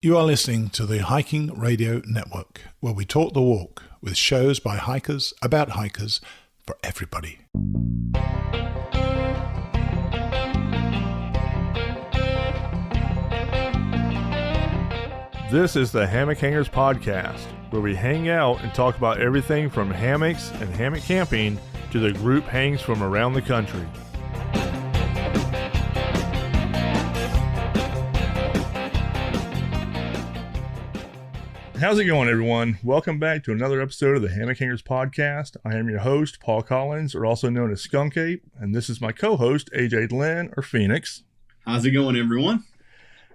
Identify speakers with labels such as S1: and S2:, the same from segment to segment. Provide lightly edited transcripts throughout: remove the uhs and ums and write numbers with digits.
S1: You are listening to the Hiking Radio Network, where we talk the walk with shows by hikers, about hikers, for everybody.
S2: This is the Hammock Hangers Podcast, where we hang out and talk about everything from hammocks and hammock camping to the group hangs from around the country. How's it going, everyone? Welcome back to another episode of the Hammock Hangers Podcast. I am your host, Paul Collins, or also known as Skunkape, and this is my co-host, AJ Lynn, or Phoenix.
S3: How's it going, everyone?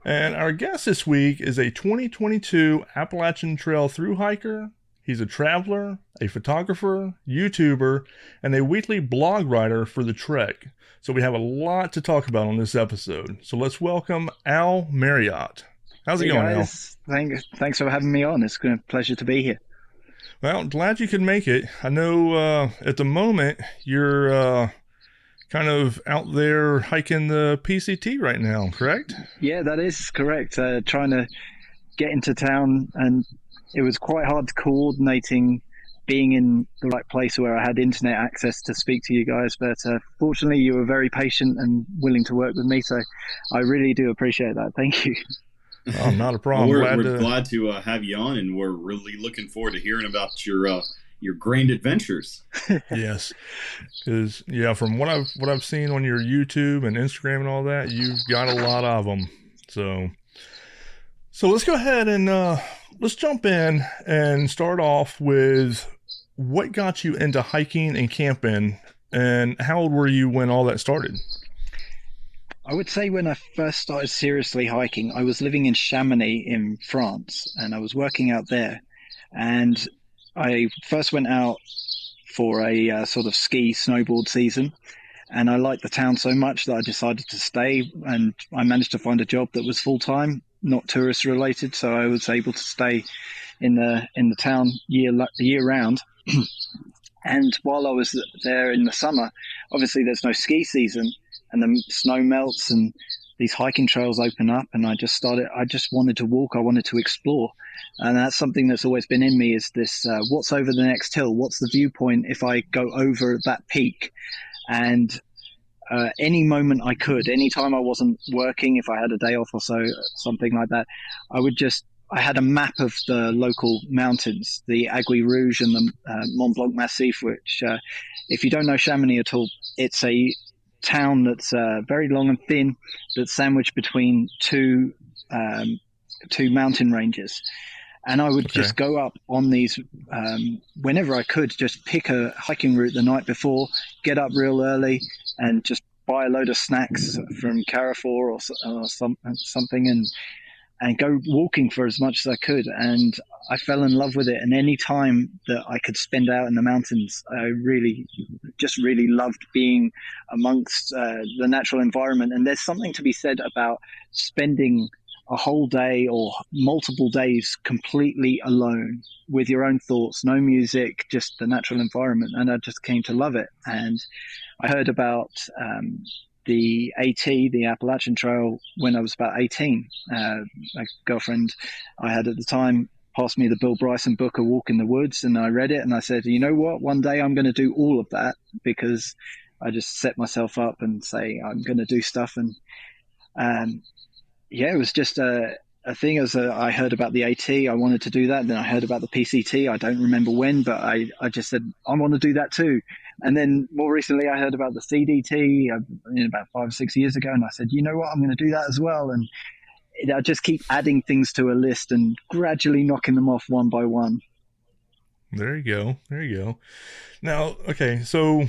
S2: And our guest this week is a 2022 Appalachian Trail thru hiker. He's a traveler, a photographer, YouTuber, and a weekly blog writer for The Trek. So we have a lot to talk about on this episode. So let's welcome Al Marriott. How's it going, Al?
S4: Thanks for having me on. It's a pleasure to be here.
S2: Well, glad you could make it. I know at the moment you're kind of out there hiking the PCT right now, correct?
S4: Yeah, that is correct. Trying to get into town, and it was quite hard coordinating being in the right place where I had internet access to speak to you guys. But fortunately, you were very patient and willing to work with me, so I really do appreciate that. Thank you.
S2: Oh, not a problem.
S3: We're glad to have you on, and we're really looking forward to hearing about your grand adventures.
S2: Yes, because from what I've seen on your YouTube and Instagram and all that, you've got a lot of them. So let's go ahead and let's jump in and start off with what got you into hiking and camping, and how old were you when all that started?
S4: I would say when I first started seriously hiking, I was living in Chamonix in France, and I was working out there. And I first went out for a sort of ski snowboard season, and I liked the town so much that I decided to stay, and I managed to find a job that was full-time, not tourist related, so I was able to stay in the town year round. And while I was there in the summer, obviously there's no ski season, and the snow melts and these hiking trails open up, and I just wanted to walk. I wanted to explore. And that's something that's always been in me, is this, what's over the next hill? What's the viewpoint if I go over that peak? And any moment I could, any time I wasn't working, if I had a day off or something like that, I had a map of the local mountains, the Aiguille Rouge and the Mont Blanc Massif, which, if you don't know Chamonix at all, it's a town that's very long and thin, that's sandwiched between two mountain ranges. And I would just go up on these whenever I could, just pick a hiking route the night before, get up real early and just buy a load of snacks from Carrefour or something and go walking for as much as I could. And I fell in love with it. And any time that I could spend out in the mountains, I really loved being amongst the natural environment. And there's something to be said about spending a whole day or multiple days completely alone with your own thoughts, no music, just the natural environment. And I just came to love it. And I heard about the AT, the Appalachian Trail, when I was about 18. A girlfriend I had at the time passed me the Bill Bryson book, A Walk in the Woods, and I read it, and I said, you know what, one day I'm going to do all of that, because I just set myself up and say I'm going to do stuff. And it was just a thing. I heard about the AT, I wanted to do that. Then I heard about the PCT, I don't remember when, but I just said, I want to do that too. And then more recently, I heard about the CDT about 5 or 6 years ago, and I said, you know what, I'm going to do that as well. And I just keep adding things to a list and gradually knocking them off one by one.
S2: There you go. Now, okay, so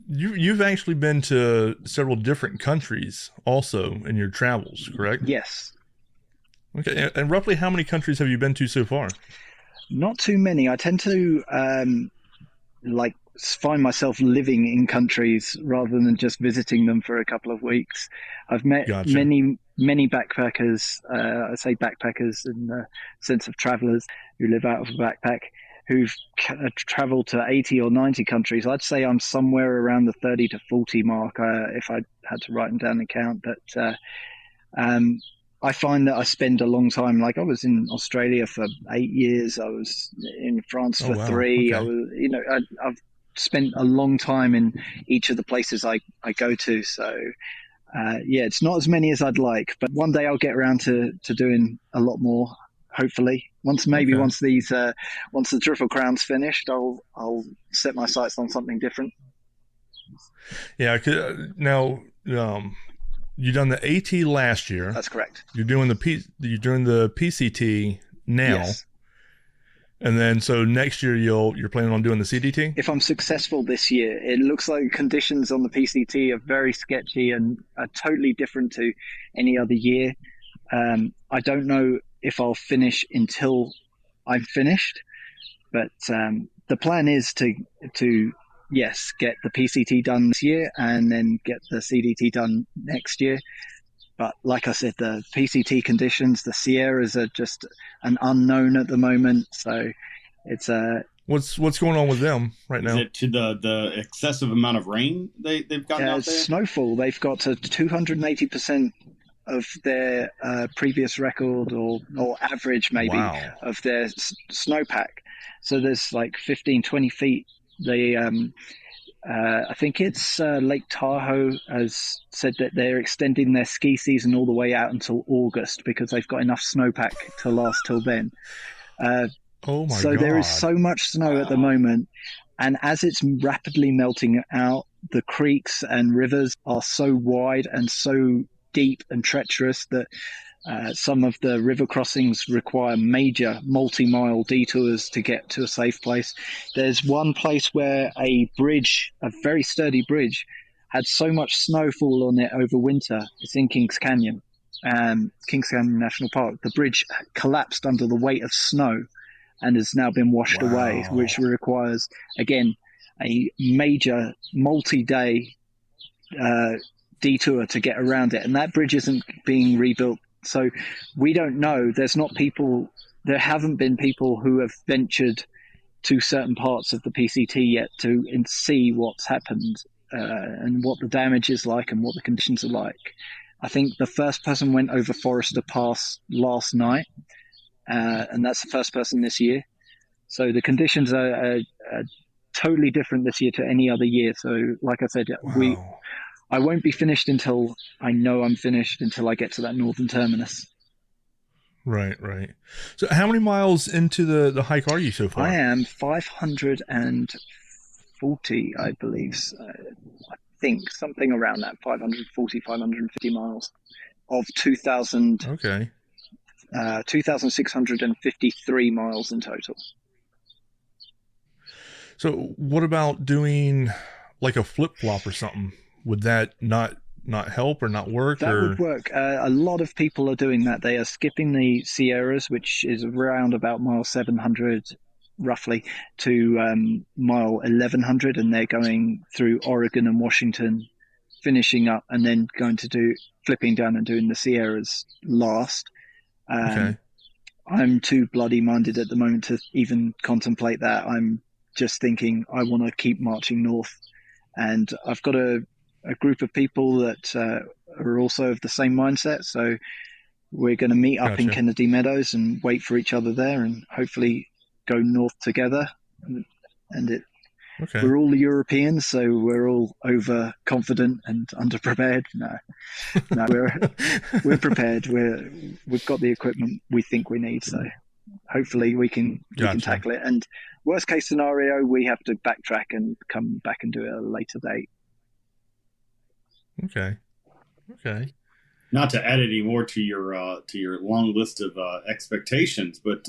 S2: you've actually been to several different countries also in your travels, correct?
S4: Yes.
S2: Okay, and roughly how many countries have you been to so far?
S4: Not too many. I tend to find myself living in countries rather than just visiting them for a couple of weeks. I've met many backpackers. I say backpackers in the sense of travelers who live out of a backpack, who've traveled to 80 or 90 countries. I'd say I'm somewhere around the 30 to 40 mark if I had to write them down and count. But I find that I spend a long time. Like I was in Australia for 8 years. I was in France for
S2: wow.
S4: 3. I
S2: Okay.
S4: was, I've spent a long time in each of the places I go to. So yeah, it's not as many as I'd like, but one day I'll get around to doing a lot more. Hopefully, once
S2: Okay.
S4: once the Triple Crown's finished, I'll set my sights on something different.
S2: Yeah. Now, you done the AT last year.
S4: That's correct.
S2: You're doing the PCT now.
S4: Yes.
S2: And then so next year you're planning on doing the CDT?
S4: If I'm successful this year, it looks like conditions on the PCT are very sketchy and are totally different to any other year. I don't know if I'll finish until I'm finished, but the plan is to yes, get the PCT done this year and then get the CDT done next year. But like I said, the PCT conditions, the Sierras are just an unknown at the moment. So it's
S2: What's going on with them right now?
S3: Is it to the excessive amount of rain they've gotten out there?
S4: Snowfall. They've got to 280% of their previous record or average maybe of their snowpack. So there's like 15, 20 feet. They I think it's Lake Tahoe has said that they're extending their ski season all the way out until August because they've got enough snowpack to last till then.
S2: Oh my
S4: so
S2: God.
S4: There is so much snow at the moment, and as it's rapidly melting out, the creeks and rivers are so wide and so deep and treacherous that some of the river crossings require major multi-mile detours to get to a safe place. There's one place where a very sturdy bridge, had so much snowfall on it over winter. It's in Kings Canyon, Kings Canyon National Park. The bridge collapsed under the weight of snow and has now been washed away, which requires, again, a major multi-day detour to get around it. And that bridge isn't being rebuilt. So we don't know. There haven't been people who have ventured to certain parts of the PCT yet to see what's happened and what the damage is like and what the conditions are like. I think the first person went over Forester Pass last night, and that's the first person this year. So the conditions are totally different this year to any other year. So like I said, I won't be finished until I know I'm finished, until I get to that northern terminus.
S2: Right. So how many miles into the hike are you so far?
S4: I am 540, I believe. I think something around that, 540, 550 miles of 2,653 miles in total.
S2: So what about doing like a flip-flop or something? Would that not help or not work?
S4: That would work. A lot of people are doing that. They are skipping the Sierras, which is around about mile 700 roughly, to mile 1100, and they're going through Oregon and Washington, finishing up, and then going to do flipping down and doing the Sierras last.
S2: Okay.
S4: I'm too bloody minded at the moment to even contemplate that. I'm just thinking I want to keep marching north, and I've got a group of people that are also of the same mindset. So we're going to meet up in Kennedy Meadows and wait for each other there, and hopefully go north together. We're all Europeans, so we're all overconfident and underprepared. No, we're prepared. We've got the equipment we think we need. So hopefully we can tackle it. And worst case scenario, we have to backtrack and come back and do it at a later date.
S2: Okay.
S3: Not to add any more to your long list of expectations, but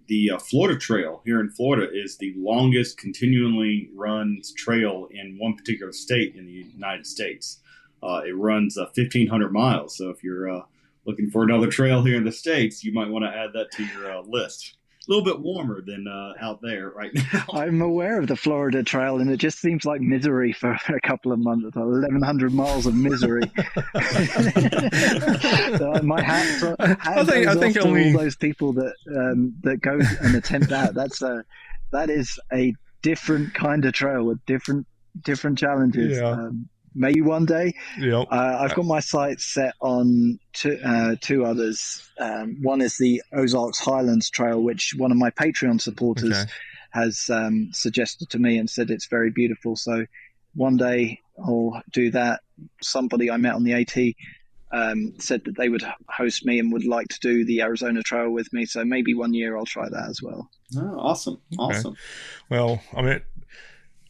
S3: the Florida Trail here in Florida is the longest continually run trail in one particular state in the United States. It runs 1,500 miles. So if you're looking for another trail here in the States, you might want to add that to your list. A little bit warmer than out there right now.
S4: I'm aware of the Florida Trail, and it just seems like misery for a couple of months. 1,100 miles of misery. So my hat goes off to all those people that go and attempt that. That is a different kind of trail with different challenges.
S2: Yeah.
S4: maybe one day.
S2: Yep.
S4: I've got my sights set on two others. One is the Ozarks Highlands Trail, which one of my Patreon supporters has suggested to me and said it's very beautiful. So one day I'll do that. Somebody I met on the AT said that they would host me and would like to do the Arizona Trail with me. So maybe one year I'll try that as well.
S3: Oh, awesome. Awesome.
S2: Okay. Well, I mean,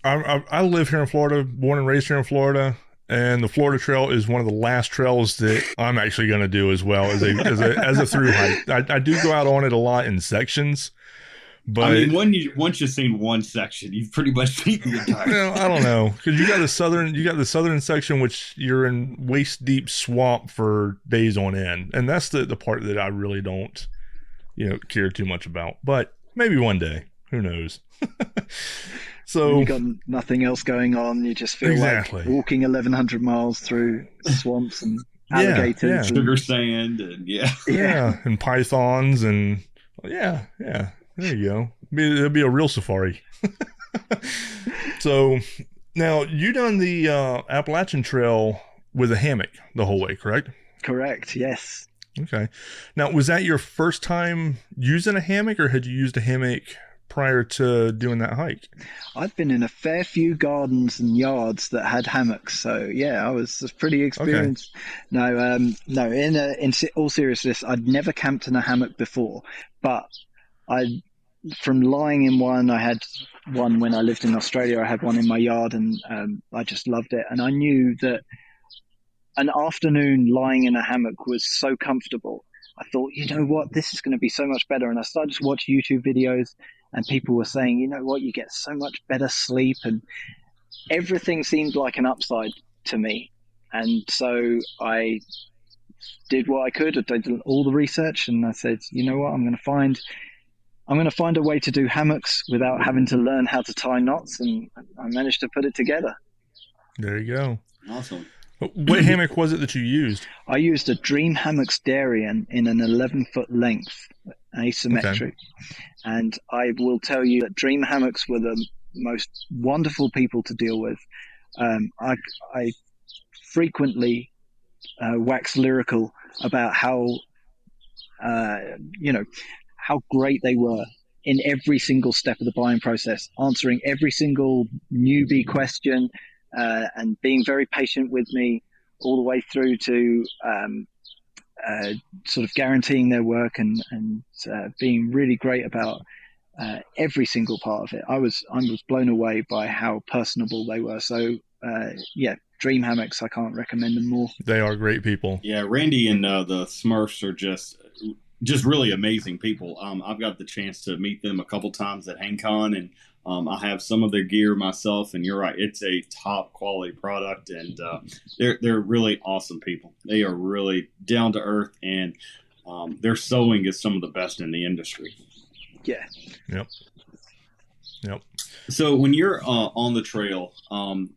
S2: I live here in Florida, born and raised here in Florida, and the Florida Trail is one of the last trails that I'm actually going to do as well as a through hike. I do go out on it a lot in sections, but
S3: I mean, once you've seen one section, you've pretty much beaten the entire.
S2: Well, I don't know, because you got the southern section, which you're in waist deep swamp for days on end, and that's the part that I really don't, care too much about. But maybe one day, who knows? So
S4: you got nothing else going on. You just feel like walking 1,100 miles through swamps and alligators, and
S3: sugar sand, and
S2: and pythons, and there you go. It'll be a real safari. So now you done the Appalachian Trail with a hammock the whole way, correct?
S4: Correct. Yes.
S2: Okay. Now, was that your first time using a hammock, or had you used a hammock prior to doing that hike?
S4: I've been in a fair few gardens and yards that had hammocks, so I was pretty experienced. Okay. No. In all seriousness, I'd never camped in a hammock before, but from lying in one, I had one when I lived in Australia. I had one in my yard, and I just loved it. And I knew that an afternoon lying in a hammock was so comfortable. I thought, you know what, this is going to be so much better. And I started to watch YouTube videos, and people were saying, you know what, you get so much better sleep, and everything seemed like an upside to me. And so I did what I could. I did all the research, and I said, you know what, I'm going to find a way to do hammocks without having to learn how to tie knots, and I managed to put it together.
S2: There you go.
S3: Awesome.
S2: What hammock was it that you used?
S4: I used a Dream Hammocks Darien in an 11-foot length, asymmetric. Okay. And I will tell you that Dream Hammocks were the most wonderful people to deal with. I frequently wax lyrical about how great they were in every single step of the buying process, answering every single newbie question, and being very patient with me all the way through to sort of guaranteeing their work and being really great about every single part of it. I was blown away by how personable they were. So Dream Hammocks, I can't recommend them more.
S2: They are great people.
S3: Yeah, Randy and the Smurfs are just really amazing people. I've got the chance to meet them a couple times at HangCon, and I have some of their gear myself, and you're right, it's a top quality product, and they're really awesome people. They are really down to earth, and their sewing is some of the best in the industry.
S4: Yeah.
S2: Yep.
S3: So when you're on the trail, I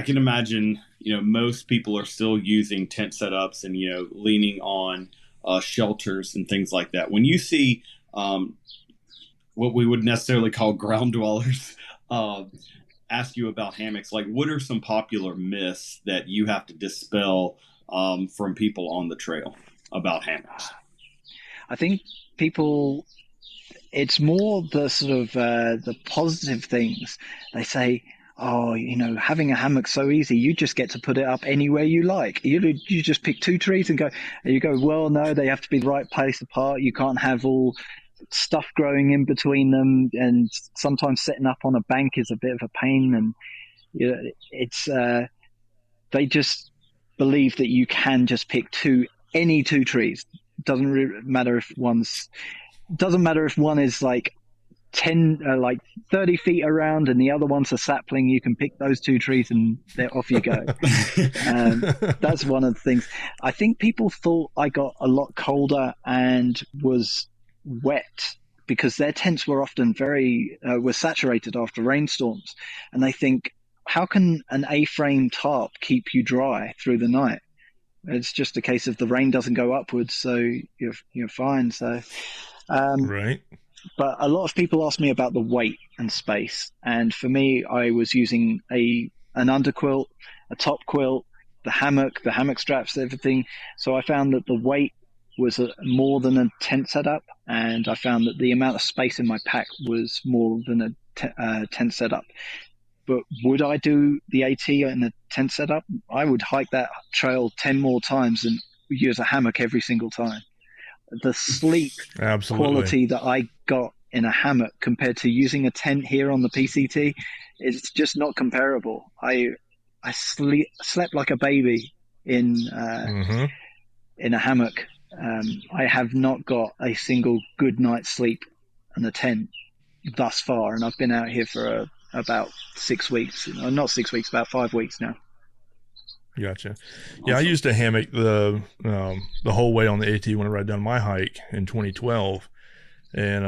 S3: can imagine, most people are still using tent setups and, leaning on shelters and things like that. When you see what we would necessarily call ground dwellers ask you about hammocks, like what are some popular myths that you have to dispel from people on the trail about hammocks?
S4: I think it's more the sort of the positive things. They say, oh, having a hammock's so easy. You just get to put it up anywhere you like. You just pick two trees and you go, well, no, they have to be the right place apart. You can't have all stuff growing in between them. And sometimes setting up on a bank is a bit of a pain. And it's they just believe that you can just pick any two trees. Doesn't matter if one is like 30 feet around and the other one's a sapling. You can pick those two trees and they're off you go. That's one of the things. I think people thought I got a lot colder and was wet because their tents were often were saturated after rainstorms, and they think, how can an A-frame tarp keep you dry through the night? It's just a case of the rain doesn't go upwards, so you're fine. So
S2: right.
S4: But a lot of people ask me about the weight and space. And for me, I was using a an underquilt, a top quilt, the hammock straps, everything. So I found that the weight was more than a tent setup, and I found that the amount of space in my pack was more than a tent setup. But would I do the AT in a tent setup? I would hike that trail 10 more times and use a hammock every single time. The sleep quality that I got in a hammock compared to using a tent here on the PCT is just not comparable. I slept like a baby in a hammock. I have not got a single good night's sleep in a tent thus far, and I've been out here for about 6 weeks. Not 6 weeks, about 5 weeks now.
S2: Gotcha. Yeah, I used a hammock the whole way on the AT whenever I done my hike in 2012, and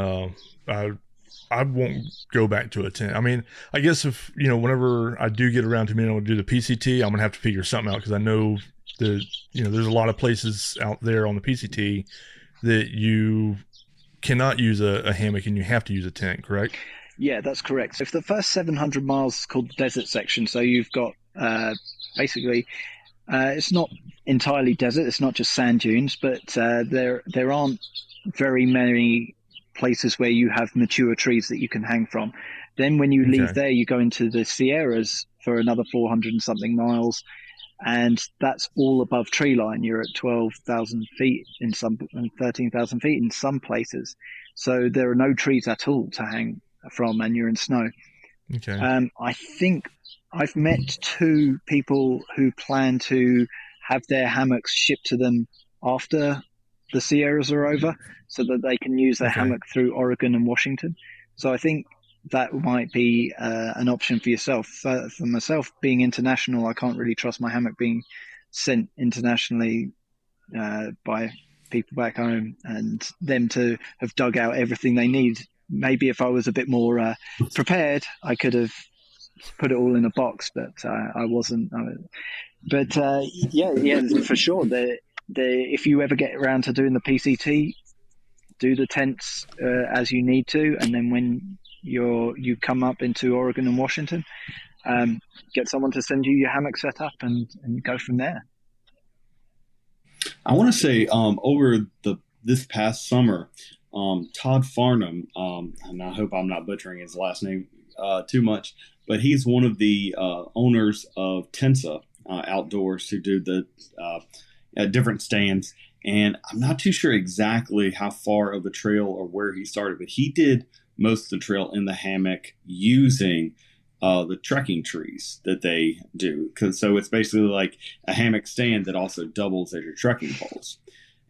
S2: I won't go back to a tent. I mean, I guess if whenever I do get around to being able to do the PCT, I'm gonna have to figure something out, because I know that there's a lot of places out there on the PCT that you cannot use a hammock and you have to use a tent. Correct?
S4: Yeah, that's correct. So if the first 700 miles is called the desert section, so you've got basically it's not entirely desert, it's not just sand dunes, but there aren't very many places where you have mature trees that you can hang from. Then when you leave there, you go into the Sierras for another 400 and something miles, and that's all above tree line. You're at 12,000 feet in some, and 13,000 feet in some places. So there are no trees at all to hang from, and you're in snow.
S2: Okay.
S4: I think I've met 2 people who plan to have their hammocks shipped to them after the Sierras are over, so that they can use their hammock through Oregon and Washington. So I think that might be an option for yourself. For myself, being international, I can't really trust my hammock being sent internationally by people back home, and them to have dug out everything they need. Maybe if I was a bit more prepared, I could have put it all in a box, but I wasn't. Yeah, for sure. If you ever get around to doing the PCT, do the tents as you need to, and then when you come up into Oregon and Washington, get someone to send you your hammock setup and go from there.
S3: I want to say over this past summer, Todd Farnham, and I hope I'm not butchering his last name too much, but he's one of the owners of Tensa Outdoors, who do the different stands. And I'm not too sure exactly how far of the trail or where he started, but he did most of the trail in the hammock using the trekking trees that they do. So it's basically like a hammock stand that also doubles as your trekking poles.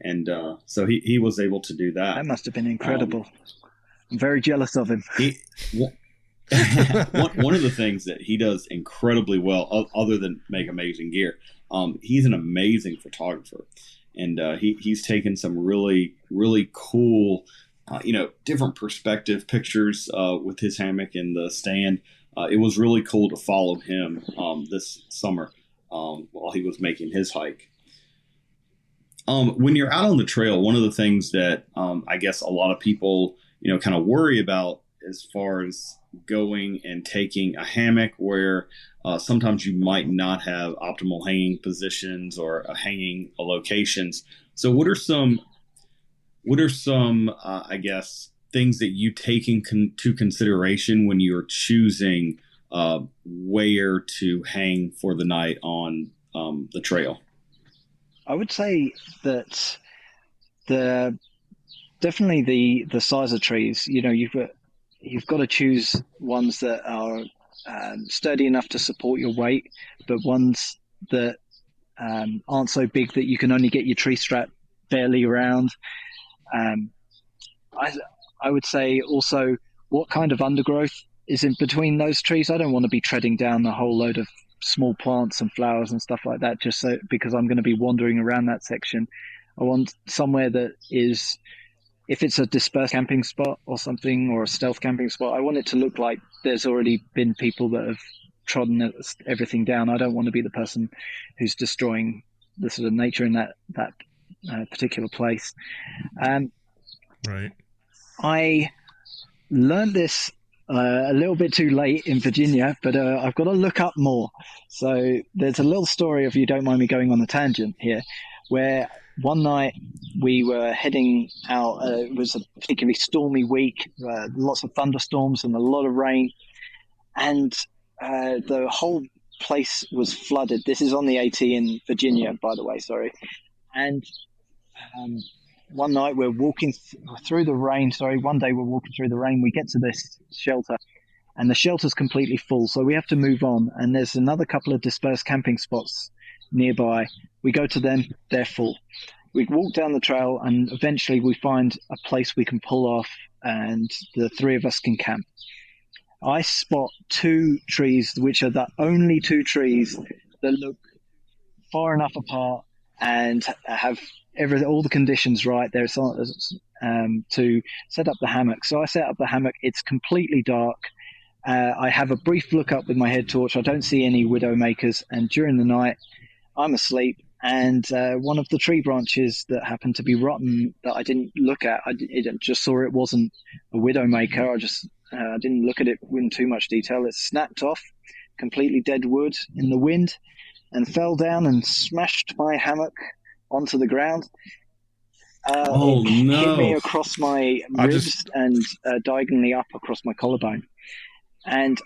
S3: And so he was able to do that.
S4: That must have been incredible. I'm very jealous of him.
S3: One of the things that he does incredibly well, other than make amazing gear, he's an amazing photographer. And he's taken some really, really cool, different perspective pictures with his hammock in the stand. It was really cool to follow him this summer while he was making his hike. When you're out on the trail, one of the things that I guess a lot of people, kind of worry about as far as going and taking a hammock, where sometimes you might not have optimal hanging positions or hanging locations. So what are some I guess things that you take into consideration when you're choosing where to hang for the night on the trail?
S4: I would say that definitely the size of trees. You've got to choose ones that are sturdy enough to support your weight, but ones that aren't so big that you can only get your tree strap barely around. I would say also what kind of undergrowth is in between those trees. I don't want to be treading down a whole load of small plants and flowers and stuff like that because I'm going to be wandering around that section. I want somewhere that is, if it's a dispersed camping spot or something, or a stealth camping spot, I want it to look like there's already been people that have trodden everything down. I don't want to be the person who's destroying the sort of nature in that particular place.
S2: Right.
S4: I learned this a little bit too late in Virginia, but I've got to look up more. So there's a little story, if you don't mind me going on a tangent here, where one night we were heading out. It was a particularly stormy week, lots of thunderstorms and a lot of rain, and the whole place was flooded. This is on the AT in Virginia, by the way, sorry. And one night we're walking through the rain. One day we're walking through the rain. We get to this shelter, and the shelter's completely full, so we have to move on. And there's another couple of dispersed camping spots nearby. We go to them, they're full. We walk down the trail, and eventually we find a place we can pull off, and the three of us can camp. I spot two trees, which are the only two trees that look far enough apart and have all the conditions right there to set up the hammock. So I set up the hammock. It's completely dark. I have a brief look up with my head torch. I don't see any widow makers, and during the night I'm asleep, and one of the tree branches that happened to be rotten that I didn't look at, I just saw it wasn't a widow maker. I didn't look at it in too much detail. It snapped off, completely dead wood in the wind, and fell down and smashed my hammock onto the ground. It hit me across my ribs and diagonally up across my collarbone. And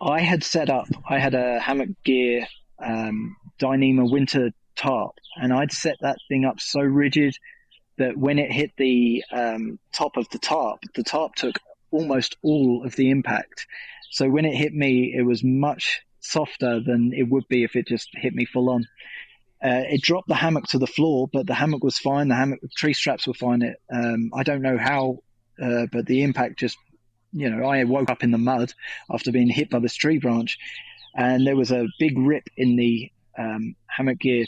S4: I had a hammock gear Dyneema winter tarp, and I'd set that thing up so rigid that when it hit the top of the tarp took almost all of the impact. So when it hit me, it was much softer than it would be if it just hit me full on. It dropped the hammock to the floor, but the hammock was fine. The tree straps were fine. I don't know how, but the impact just, I woke up in the mud after being hit by this tree branch, and there was a big rip in the hammock gear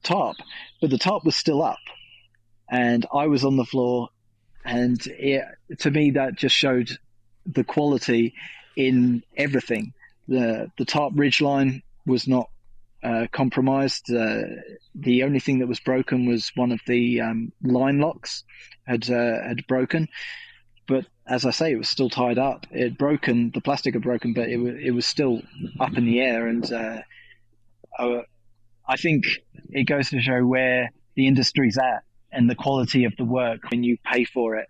S4: tarp, but the tarp was still up, and I was on the floor. And to me, that just showed the quality in everything. The tarp ridgeline was not compromised. The only thing that was broken was one of the line locks had broken. But as I say, it was still tied up. It had broken, the plastic had broken, but it was still up in the air. And I think it goes to show where the industry's at and the quality of the work when you pay for it.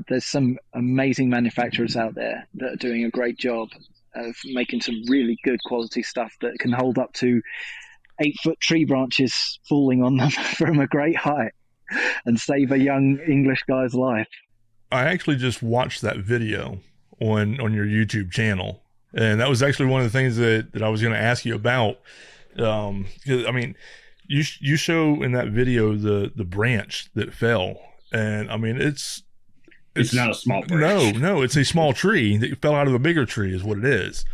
S4: There's some amazing manufacturers out there that are doing a great job of making some really good quality stuff that can hold up to 8-foot tree branches falling on them from a great height and save a young English guy's life.
S2: I actually just watched that video on your YouTube channel, and that was actually one of the things that I was going to ask you about. 'Cause, I mean, you show in that video the branch that fell, and I mean it's
S3: not a small branch.
S2: No, it's a small tree that fell out of a bigger tree is what it is.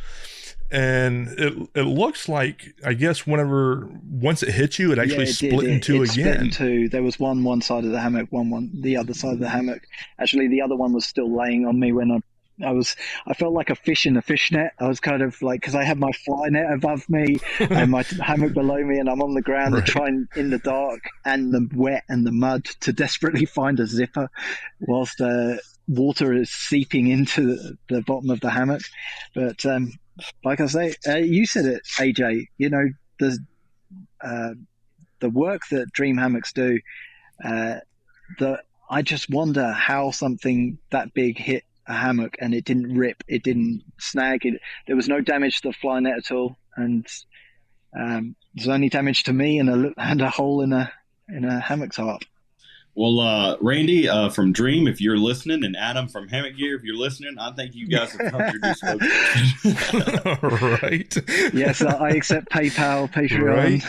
S2: And it looks like, I guess, once it hit you, it actually split in two again.
S4: Split in two. There was one side of the hammock, one the other side of the hammock. Actually, the other one was still laying on me when I felt like a fish in a fish net. I was kind of like, because I had my fly net above me and my hammock below me, and I'm on the ground
S2: right.
S4: trying in the dark and the wet and the mud to desperately find a zipper whilst water is seeping into the bottom of the hammock. But like I say, you said it, AJ, the work that Dream Hammocks do, I just wonder how something that big hit a hammock and it didn't rip, it didn't snag, there was no damage to the fly net at all, and there's only damage to me and a hole in a hammock tarp.
S3: Well, Randy from Dream, if you're listening, and Adam from Hammock Gear, if you're listening, I think you guys have come your spokesperson.
S2: Right.
S4: Yes, I accept PayPal, Patreon.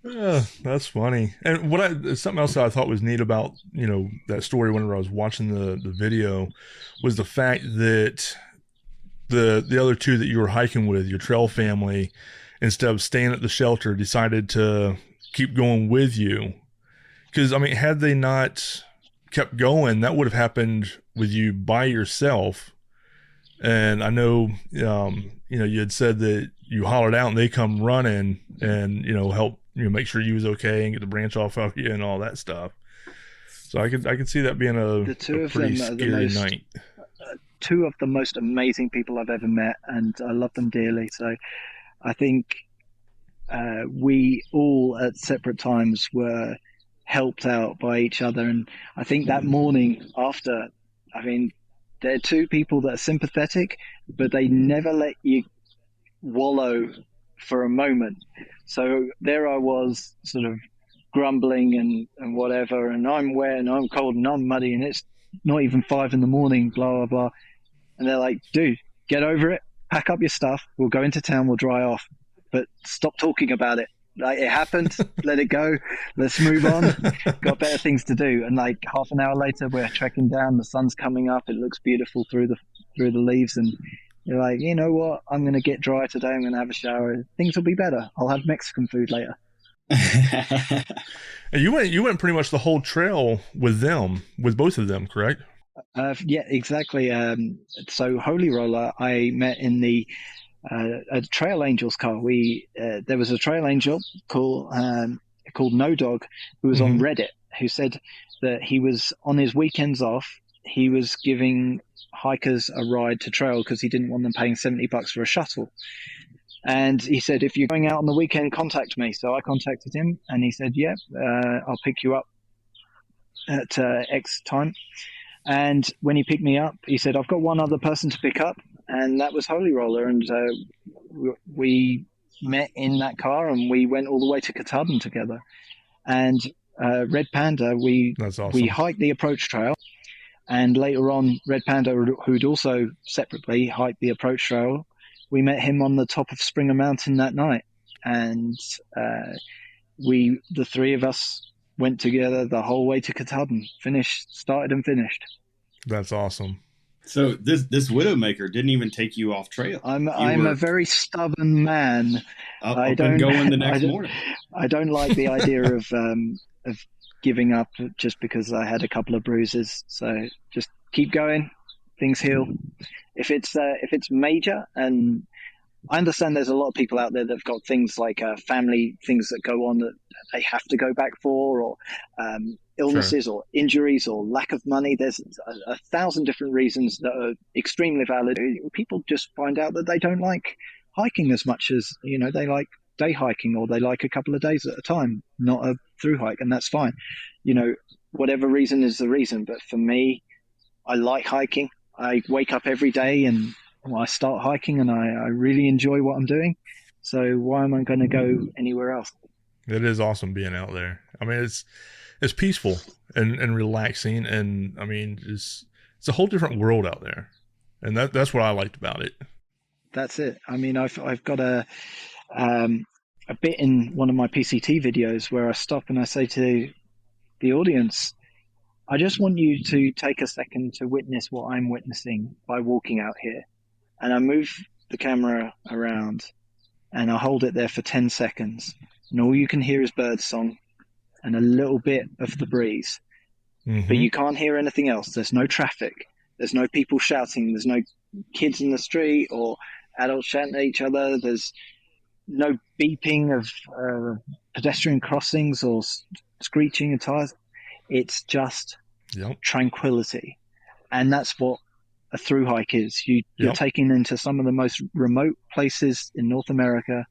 S2: Right. That's funny. And something else that I thought was neat about that story whenever I was watching the video was the fact that the other two that you were hiking with, your trail family, instead of staying at the shelter, decided to keep going with you. Because, I mean, had they not kept going, that would have happened with you by yourself. And I know, you had said that you hollered out and they come running and, help, make sure you was okay and get the branch off of you and all that stuff. So I could see that being a pretty scary night.
S4: Two of the most amazing people I've ever met, and I love them dearly. So I think we all at separate times were helped out by each other. And I think that morning after, I mean, they're two people that are sympathetic, but they never let you wallow for a moment. So there I was, sort of grumbling and whatever, and I'm wet and I'm cold and I'm muddy and it's not even 5 a.m, blah, blah, blah. And they're like, dude, get over it, pack up your stuff, we'll go into town, we'll dry off, but stop talking about it. Like, it happened, let it go, let's move on, got better things to do. And like half an hour later, we're trekking down, the sun's coming up, it looks beautiful through the leaves, and you're like, you know what, I'm going to get dry today, I'm going to have a shower, things will be better, I'll have Mexican food later.
S2: And you went pretty much the whole trail with them, with both of them, correct?
S4: Yeah, exactly. So Holy Roller, I met in the a Trail Angels car. There was a Trail Angel called No Dog, who was on Reddit, who said that he was on his weekends off, he was giving hikers a ride to trail because he didn't want them paying $70 for a shuttle. And he said, if you're going out on the weekend, contact me. So I contacted him and he said, yeah, I'll pick you up at X time. And when he picked me up, he said, I've got one other person to pick up, and that was Holy Roller. And we met in that car and we went all the way to Katahdin together. And Red Panda,
S2: That's awesome.
S4: we hiked the approach trail. And later on, Red Panda, who'd also separately hiked the approach trail, we met him on the top of Springer Mountain that night. And the three of us went together the whole way to Katahdin, started and finished.
S2: That's awesome.
S3: So this Widowmaker didn't even take you off trail.
S4: I'm a very stubborn man.
S3: Up and going the next morning.
S4: I don't like the idea of giving up just because I had a couple of bruises. So just keep going, things heal. If it's major, and I understand there's a lot of people out there that've got things like family things that go on that they have to go back for, or illnesses, sure, or injuries, or lack of money. There's a thousand different reasons that are extremely valid. People just find out that they don't like hiking as much as, they like day hiking, or they like a couple of days at a time, not a through hike, and that's fine. Whatever reason is the reason. But for me, I like hiking. I wake up every day and I start hiking, and I really enjoy what I'm doing. So why am I going to go anywhere else?
S2: It is awesome being out there. I mean, it's peaceful and relaxing, and I mean, it's a whole different world out there, and that's what I liked about it.
S4: That's it. I mean, I've got a bit in one of my PCT videos where I stop and I say to the audience, I just want you to take a second to witness what I'm witnessing by walking out here. And I move the camera around and I hold it there for 10 seconds. And all you can hear is bird song and a little bit of the breeze. Mm-hmm. But you can't hear anything else. There's no traffic. There's no people shouting. There's no kids in the street or adults shouting at each other. There's no beeping of pedestrian crossings or screeching of tires. It's just tranquility. And that's what a through hike is. You're taken into some of the most remote places in North America,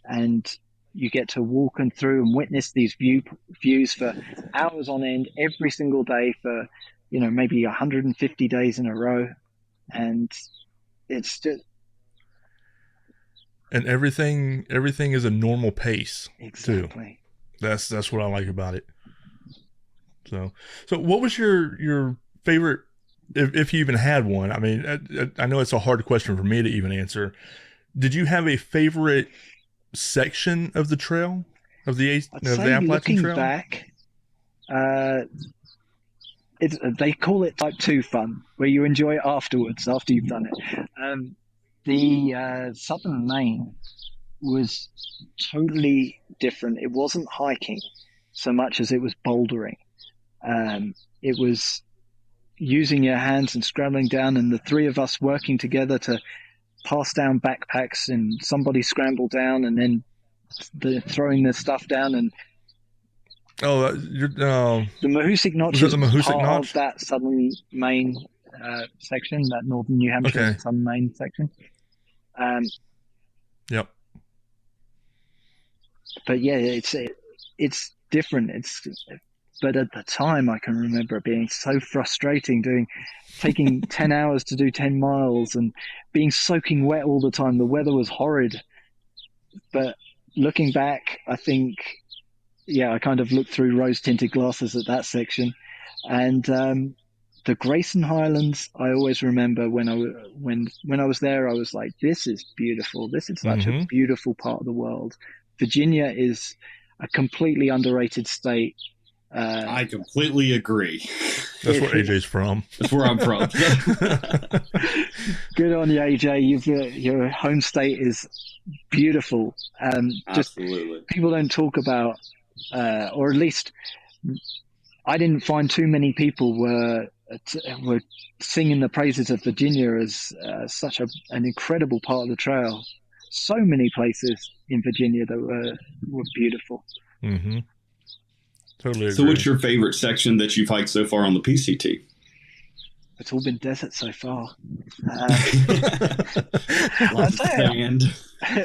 S4: and you get to walk and through and witness these views for hours on end every single day for, maybe 150 days in a row. And it's just...
S2: And everything is a normal pace.
S4: Exactly.
S2: Too. That's what I like about it. So what was your favorite, if you even had one? I mean, I know it's a hard question for me to even answer. Did you have a favorite section of the trail, of the Appalachian Trail?
S4: Looking back, they call it type 2 fun, where you enjoy it afterwards, after you've done it. The southern Maine was totally different. It wasn't hiking so much as it was bouldering. It was using your hands and scrambling down, and the three of us working together to pass down backpacks, and somebody scrambled down and then throwing the stuff down, and
S2: Oh, you're
S4: The Mahoosic Notch
S2: was
S4: is
S2: that the Mahoosic
S4: part
S2: Notch?
S4: of that southern Maine section, that northern New Hampshire
S2: Okay.
S4: southern Maine section.
S2: Yep.
S4: But yeah, it's different. But at the time, I can remember it being so frustrating taking 10 hours to do 10 miles and being soaking wet all the time. The weather was horrid. But looking back, I think, yeah, I kind of looked through rose-tinted glasses at that section. And the Grayson Highlands, I always remember when I was there, I was like, this is beautiful. This is such a beautiful part of the world. Virginia is a completely underrated state.
S3: I completely agree.
S2: That's where AJ's from.
S3: That's where I'm from.
S4: Good on you, AJ. Your home state is beautiful.
S3: Absolutely.
S4: People don't talk about, or at least I didn't find too many people were singing the praises of Virginia as such an incredible part of the trail. So many places in Virginia that were beautiful.
S2: Mm-hmm. Totally agree.
S3: So what's your favorite section that you've hiked so far on the PCT?
S4: It's all been desert so far.
S3: Sand.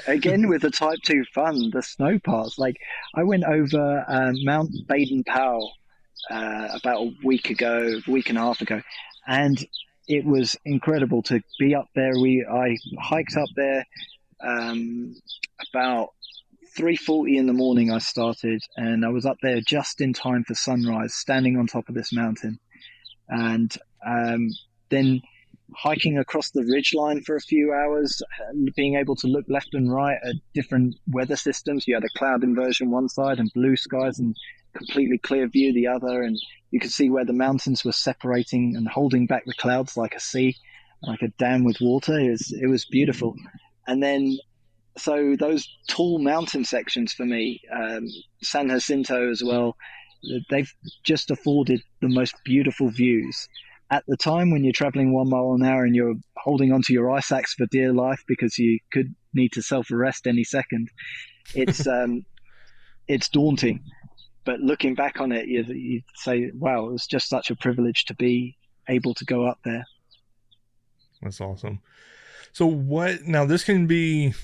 S4: Again, with the Type 2 fun, the snow parts. Like, I went over Mount Baden-Powell about a week and a half ago, and it was incredible to be up there. I hiked up there about 3:40 in the morning. I started, and I was up there just in time for sunrise, standing on top of this mountain, and then hiking across the ridgeline for a few hours, being able to look left and right at different weather systems. You had a cloud inversion one side and blue skies and completely clear view the other, and you could see where the mountains were separating and holding back the clouds like a sea, like a dam with water. It was beautiful. And then so those tall mountain sections for me, San Jacinto as well, they've just afforded the most beautiful views. At the time when you're traveling 1 mile an hour and you're holding onto your ice axe for dear life because you could need to self-arrest any second, it's it's daunting. But looking back on it, you'd say, wow, it was just such a privilege to be able to go up there.
S2: That's awesome. So now this can be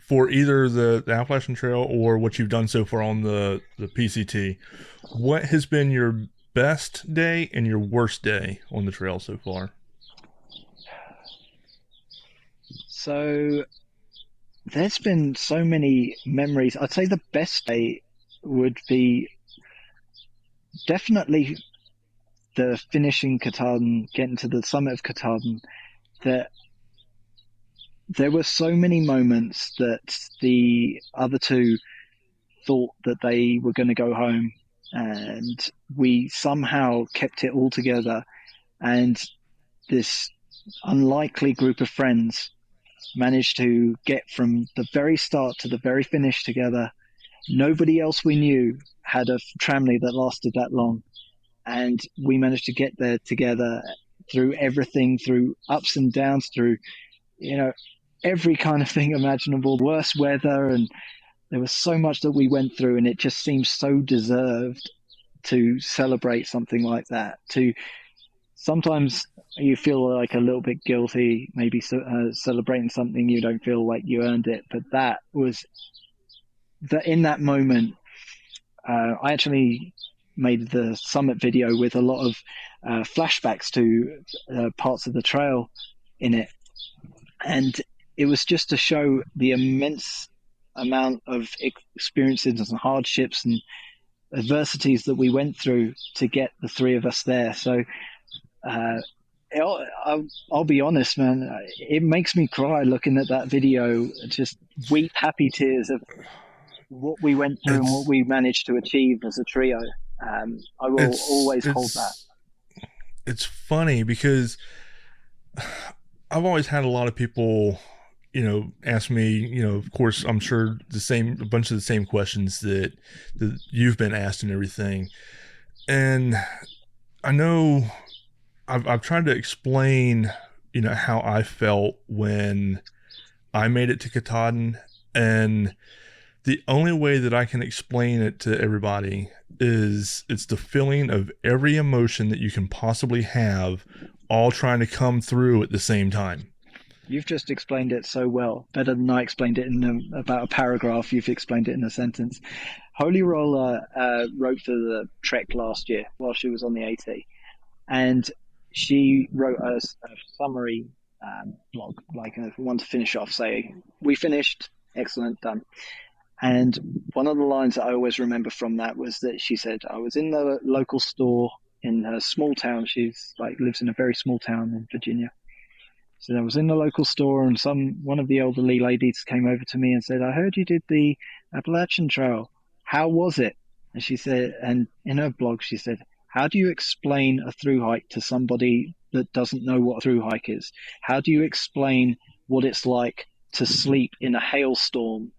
S2: for either the Appalachian Trail or what you've done so far on the PCT. What has been your best day and your worst day on the trail so far?
S4: So there's been so many memories. I'd say the best day would be definitely the finishing Katahdin, getting to the summit of Katahdin. That there were so many moments that the other two thought that they were going to go home, and we somehow kept it all together, and this unlikely group of friends managed to get from the very start to the very finish together. Nobody else we knew had a tramley that lasted that long, and we managed to get there together through everything, through ups and downs, through every kind of thing imaginable, worse weather, and there was so much that we went through, and it just seems so deserved to celebrate something like that. Sometimes you feel like a little bit guilty, maybe celebrating something you don't feel like you earned it, but that was in that moment. I actually made the summit video with a lot of flashbacks to parts of the trail in it, and it was just to show the immense amount of experiences and hardships and adversities that we went through to get the three of us there. So I'll be honest, man, it makes me cry looking at that video, just weep happy tears of what we went through and what we managed to achieve as a trio. I will always hold that.
S2: It's funny because I've always had a lot of people, ask me, of course, I'm sure a bunch of the same questions that you've been asked and everything. And I know I've tried to explain, how I felt when I made it to Katahdin, and the only way that I can explain it to everybody is it's the feeling of every emotion that you can possibly have all trying to come through at the same time.
S4: You've just explained it so well, better than I explained it in about a paragraph. You've explained it in a sentence. Holy Roller wrote for the Trek last year while she was on the AT, and she wrote a summary blog, like one to finish off, say, we finished, excellent, done. And one of the lines that I always remember from that was that she said, I was in the local store in her small town. She's like lives in a very small town in Virginia. So I was in the local store, and one of the elderly ladies came over to me and said, I heard you did the Appalachian Trail. How was it? And she said, and in her blog, she said, how do you explain a thru hike to somebody that doesn't know what a thru hike is? How do you explain what it's like to sleep in a hailstorm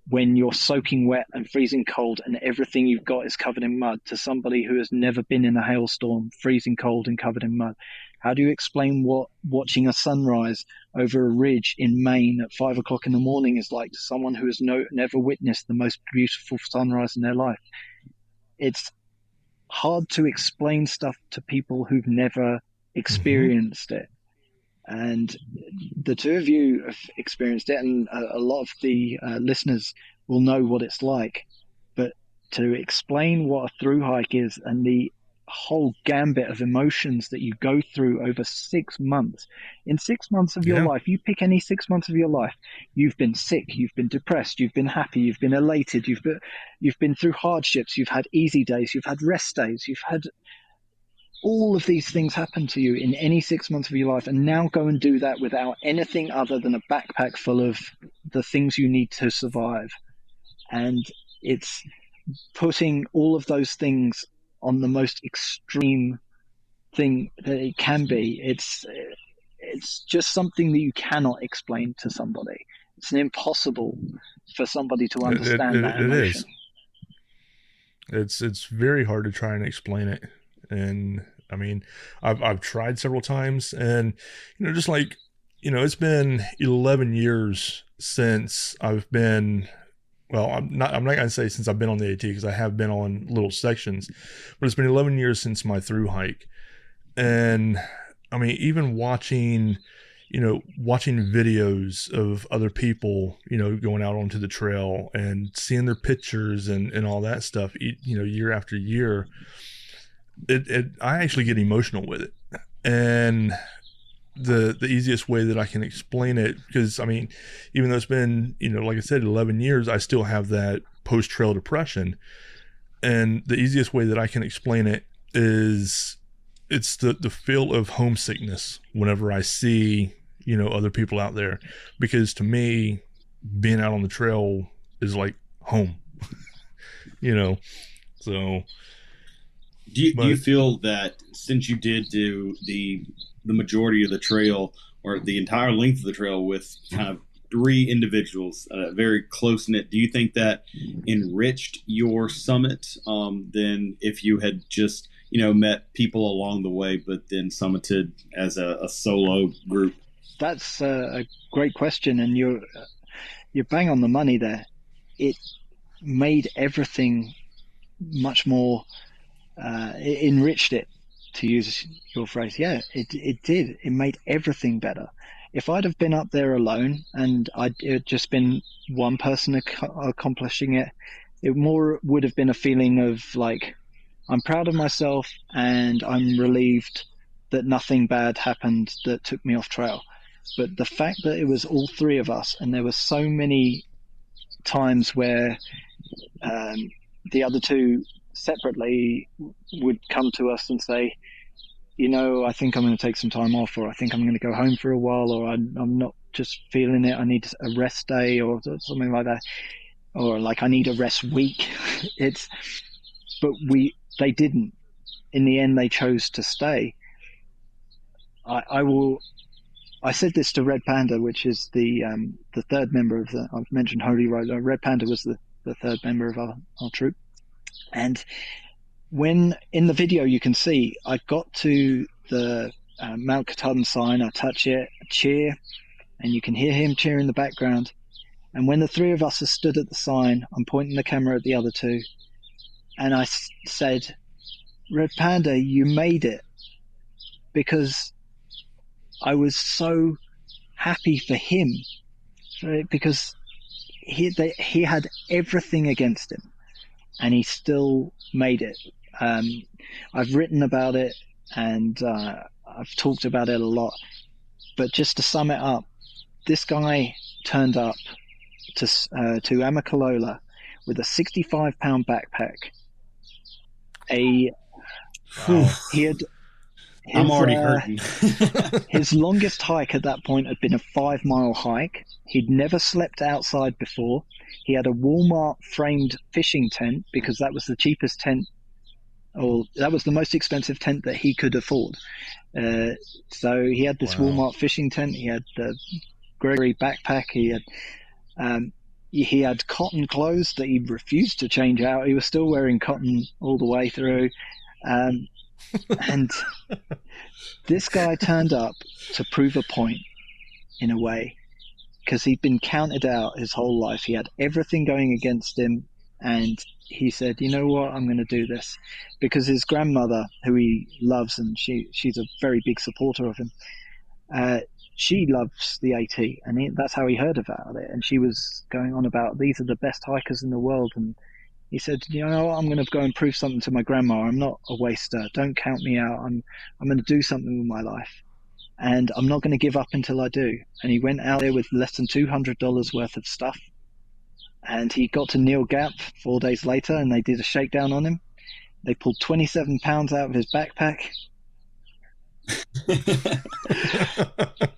S4: when you're soaking wet and freezing cold and everything you've got is covered in mud to somebody who has never been in a hailstorm, freezing cold and covered in mud? How do you explain what watching a sunrise over a ridge in Maine at 5 o'clock in the morning is like to someone who has never witnessed the most beautiful sunrise in their life? It's hard to explain stuff to people who've never experienced it. And the two of you have experienced it, and a lot of the listeners will know what it's like. But to explain what a thru hike is and the whole gambit of emotions that you go through over 6 months. In 6 months of your life, you pick any 6 months of your life, you've been sick, you've been depressed, you've been happy, you've been elated, you've been through hardships, you've had easy days, you've had rest days, you've had all of these things happen to you in any 6 months of your life, and now go and do that without anything other than a backpack full of the things you need to survive. And it's putting all of those things on the most extreme thing that it can be. It's just something that you cannot explain to somebody. It's impossible for somebody to understand that emotion.
S2: It is. It's very hard to try and explain it. And I mean, I've tried several times, and just like, it's been 11 years since I've been. Well, I'm not going to say since I've been on the AT, because I have been on little sections, but it's been 11 years since my thru hike. And I mean, even watching videos of other people, going out onto the trail and seeing their pictures and all that stuff, year after year, I actually get emotional with it. And the easiest way that I can explain it, because I mean, even though it's been, like I said, 11 years, I still have that post-trail depression. And the easiest way that I can explain it is it's the feel of homesickness whenever I see, other people out there, because to me, being out on the trail is like home, so.
S3: Do you feel that since you did do the majority of the trail, or the entire length of the trail, with kind of 3 individuals, very close-knit, do you think that enriched your summit than if you had just, met people along the way, but then summited as a solo group?
S4: That's a great question, and you're bang on the money there. It made everything much more, it enriched it, to use your phrase. Yeah, it did. It made everything better. If I'd have been up there alone and it had just been one person accomplishing it, it more would have been a feeling of like, I'm proud of myself and I'm relieved that nothing bad happened that took me off trail. But the fact that it was all 3 of us, and there were so many times where the other 2 separately would come to us and say, I think I'm going to take some time off, or I think I'm going to go home for a while, or I'm not just feeling it, I need a rest day or something like that, or like I need a rest week. But they didn't. In the end, they chose to stay. I said this to Red Panda, which is the 3rd member of I've mentioned Holy Roller. Red Panda was the 3rd member of our troop. And when in the video you can see, I got to the Mount Katahdin sign, I touch it, I cheer, and you can hear him cheer in the background. And when the three of us are stood at the sign, I'm pointing the camera at the other two, and I said, Red Panda, you made it. Because I was so happy for him, because he had everything against him, and he still made it. I've written about it, and I've talked about it a lot. But just to sum it up, this guy turned up to Amicalola with a 65-pound backpack. He had.
S3: I'm already hurting.
S4: His longest hike at that point had been a 5-mile hike. He'd never slept outside before. He had a Walmart framed fishing tent because that was the cheapest tent, or that was the most expensive tent that he could afford. So he had this Walmart fishing tent. He had the Gregory backpack. He had cotton clothes that he refused to change out. He was still wearing cotton all the way through. And this guy turned up to prove a point, in a way, because he'd been counted out his whole life. He had everything going against him, and he said, you know what, I'm going to do this. Because his grandmother, who he loves, and she's a very big supporter of him, she loves the AT, and that's how he heard about it. And she was going on about, these are the best hikers in the world, and he said, you know what, I'm going to go and prove something to my grandma. I'm not a waster. Don't count me out. I'm going to do something with my life. And I'm not going to give up until I do. And he went out there with less than $200 worth of stuff. And he got to Neil Gap 4 days later, and they did a shakedown on him. They pulled 27 pounds out of his backpack.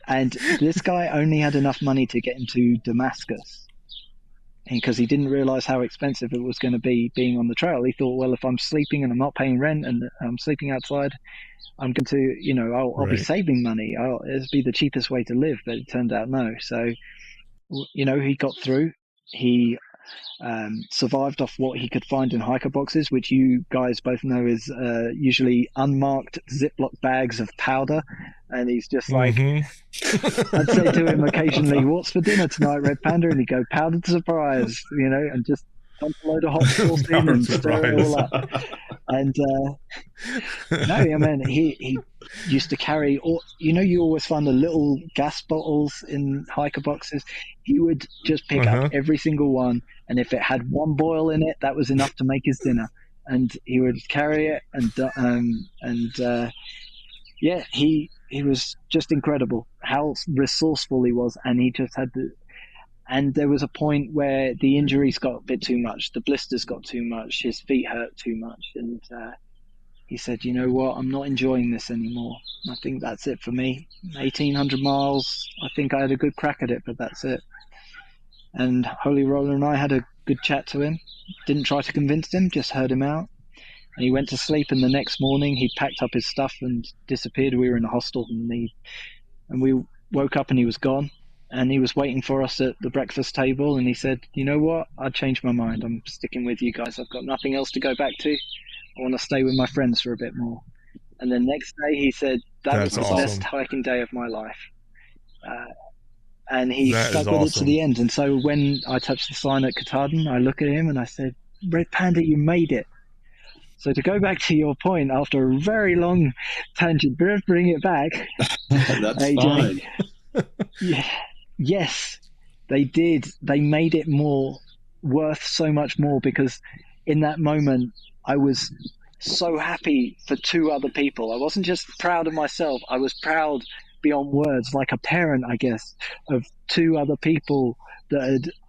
S4: And this guy only had enough money to get into Damascus, because he didn't realize how expensive it was going to be being on the trail. He thought, well, if I'm sleeping and I'm not paying rent and I'm sleeping outside, I'm going to, I'll be saving money. It'll be the cheapest way to live. But it turned out no. So, he got through. He survived off what he could find in hiker boxes, which you guys both know is usually unmarked Ziploc bags of powder. And he's just like, I'd say to him occasionally, what's for dinner tonight, Red Panda? And he'd go, powdered surprise, and just dump a load of hot sauce in and stir it all up. And he used to carry, you always find the little gas bottles in hiker boxes. He would just pick up every single one, and if it had one boil in it, that was enough to make his dinner. And he would carry it, he was just incredible how resourceful he was, and he just had to. And there was a point where the injuries got a bit too much, the blisters got too much, his feet hurt too much, and he said, you know what, I'm not enjoying this anymore. I think that's it for me. 1,800 miles, I think I had a good crack at it, but that's it. And Holy Roller and I had a good chat to him. Didn't try to convince him, just heard him out. And he went to sleep, and the next morning he packed up his stuff and disappeared. We were in a hostel, and we woke up and he was gone. And he was waiting for us at the breakfast table, and he said, you know what, I changed my mind. I'm sticking with you guys. I've got nothing else to go back to. I want to stay with my friends for a bit more. And the next day he said, that's was the best hiking day of my life. And he stuck with it to the end. And so when I touched the sign at Katahdin, I look at him and I said, Red Panda, you made it. So to go back to your point, after a very long tangent, bring it back.
S3: That's AJ, fine.
S4: Yeah. Yes, they did. They made it worth so much more, because in that moment I was so happy for two other people. I wasn't just proud of myself. I was proud beyond words, like a parent, I guess, of two other people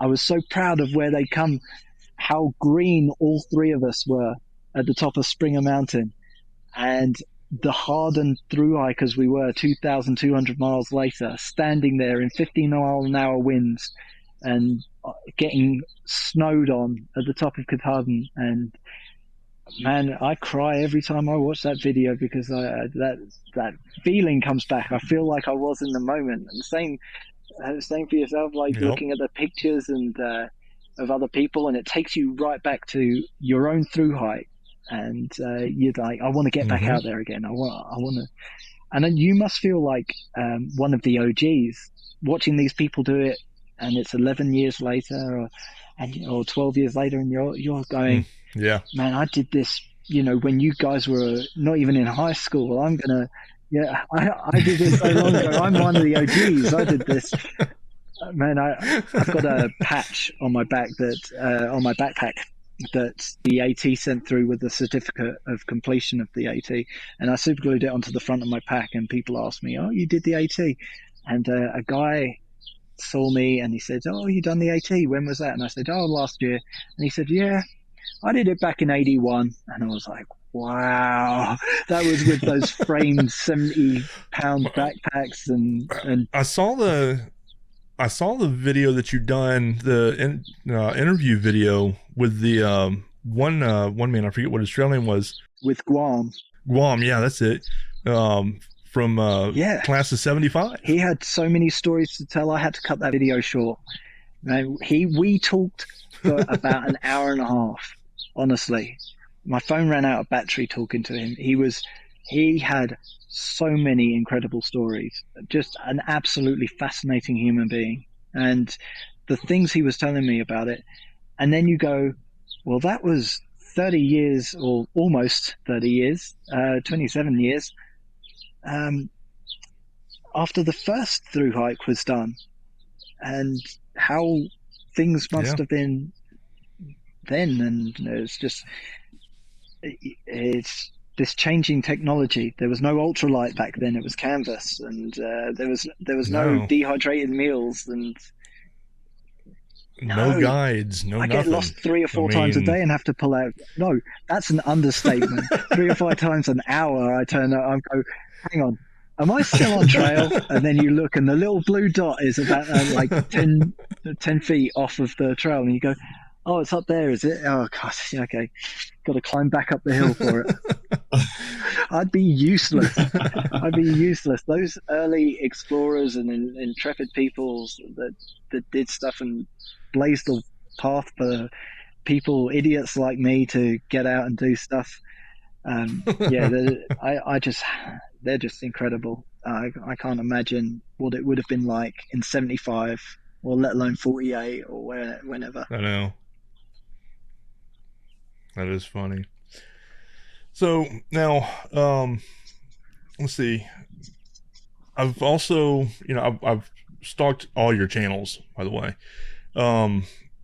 S4: I was so proud of where they'd come, how green all three of us were at the top of Springer Mountain. And the hardened thru hikers we were 2,200 miles later, standing there in 15-mile-an-hour winds and getting snowed on at the top of Katahdin. And man, I cry every time I watch that video, because that feeling comes back. I feel like I was in the moment. And same for yourself, like looking at the pictures and of other people, and it takes you right back to your own thru hike. And you're like, I want to get back out there again. I want to. And then you must feel like one of the OGs watching these people do it and it's 11 years later or 12 years later, and you're going,
S2: yeah,
S4: man, I did this, when you guys were not even in high school. I did this so long ago. I'm one of the OGs. I did this. Man, I've got a patch on my back on my backpack that the AT sent through with the certificate of completion of the AT, and I super glued it onto the front of my pack. And people asked me, "Oh, you did the AT?" And a guy saw me and he said, "Oh, you done the AT? When was that?" And I said, "Oh, last year." And he said, "Yeah, I did it back in '81." And I was like, wow, that was with those framed 70-pound backpacks and
S2: I saw the video that you done, the interview video with the one man, I forget what his trail name was.
S4: With Guam,
S2: yeah, that's it. From class of 75.
S4: He had so many stories to tell. I had to cut that video short. We talked for about an hour and a half. Honestly, my phone ran out of battery talking to him. He had so many incredible stories. Just an absolutely fascinating human being, and the things he was telling me about it. And then you go, well, that was 30 years or almost 30 years, 27 years after the first through hike was done, and how things must have been then. And it's this changing technology. There was no ultralight back then. It was canvas, and there was no dehydrated meals and
S2: no guides, no nothing.
S4: I get lost 3 or 4 times a day and have to pull out. No, that's an understatement. 3 or 4 times an hour I turn up, I go, hang on, am I still on trail? And then you look and the little blue dot is about like 10 feet off of the trail, and you go, oh, it's up there, is it? Oh, God, okay. Got to climb back up the hill for it. I'd be useless. Those early explorers and intrepid peoples that did stuff and blazed the path for people, idiots like me, to get out and do stuff. They're just incredible. I can't imagine what it would have been like in 75, or let alone 48 or whenever.
S2: I know. That is funny. So now, let's see. I've also, I've stalked all your channels, by the way.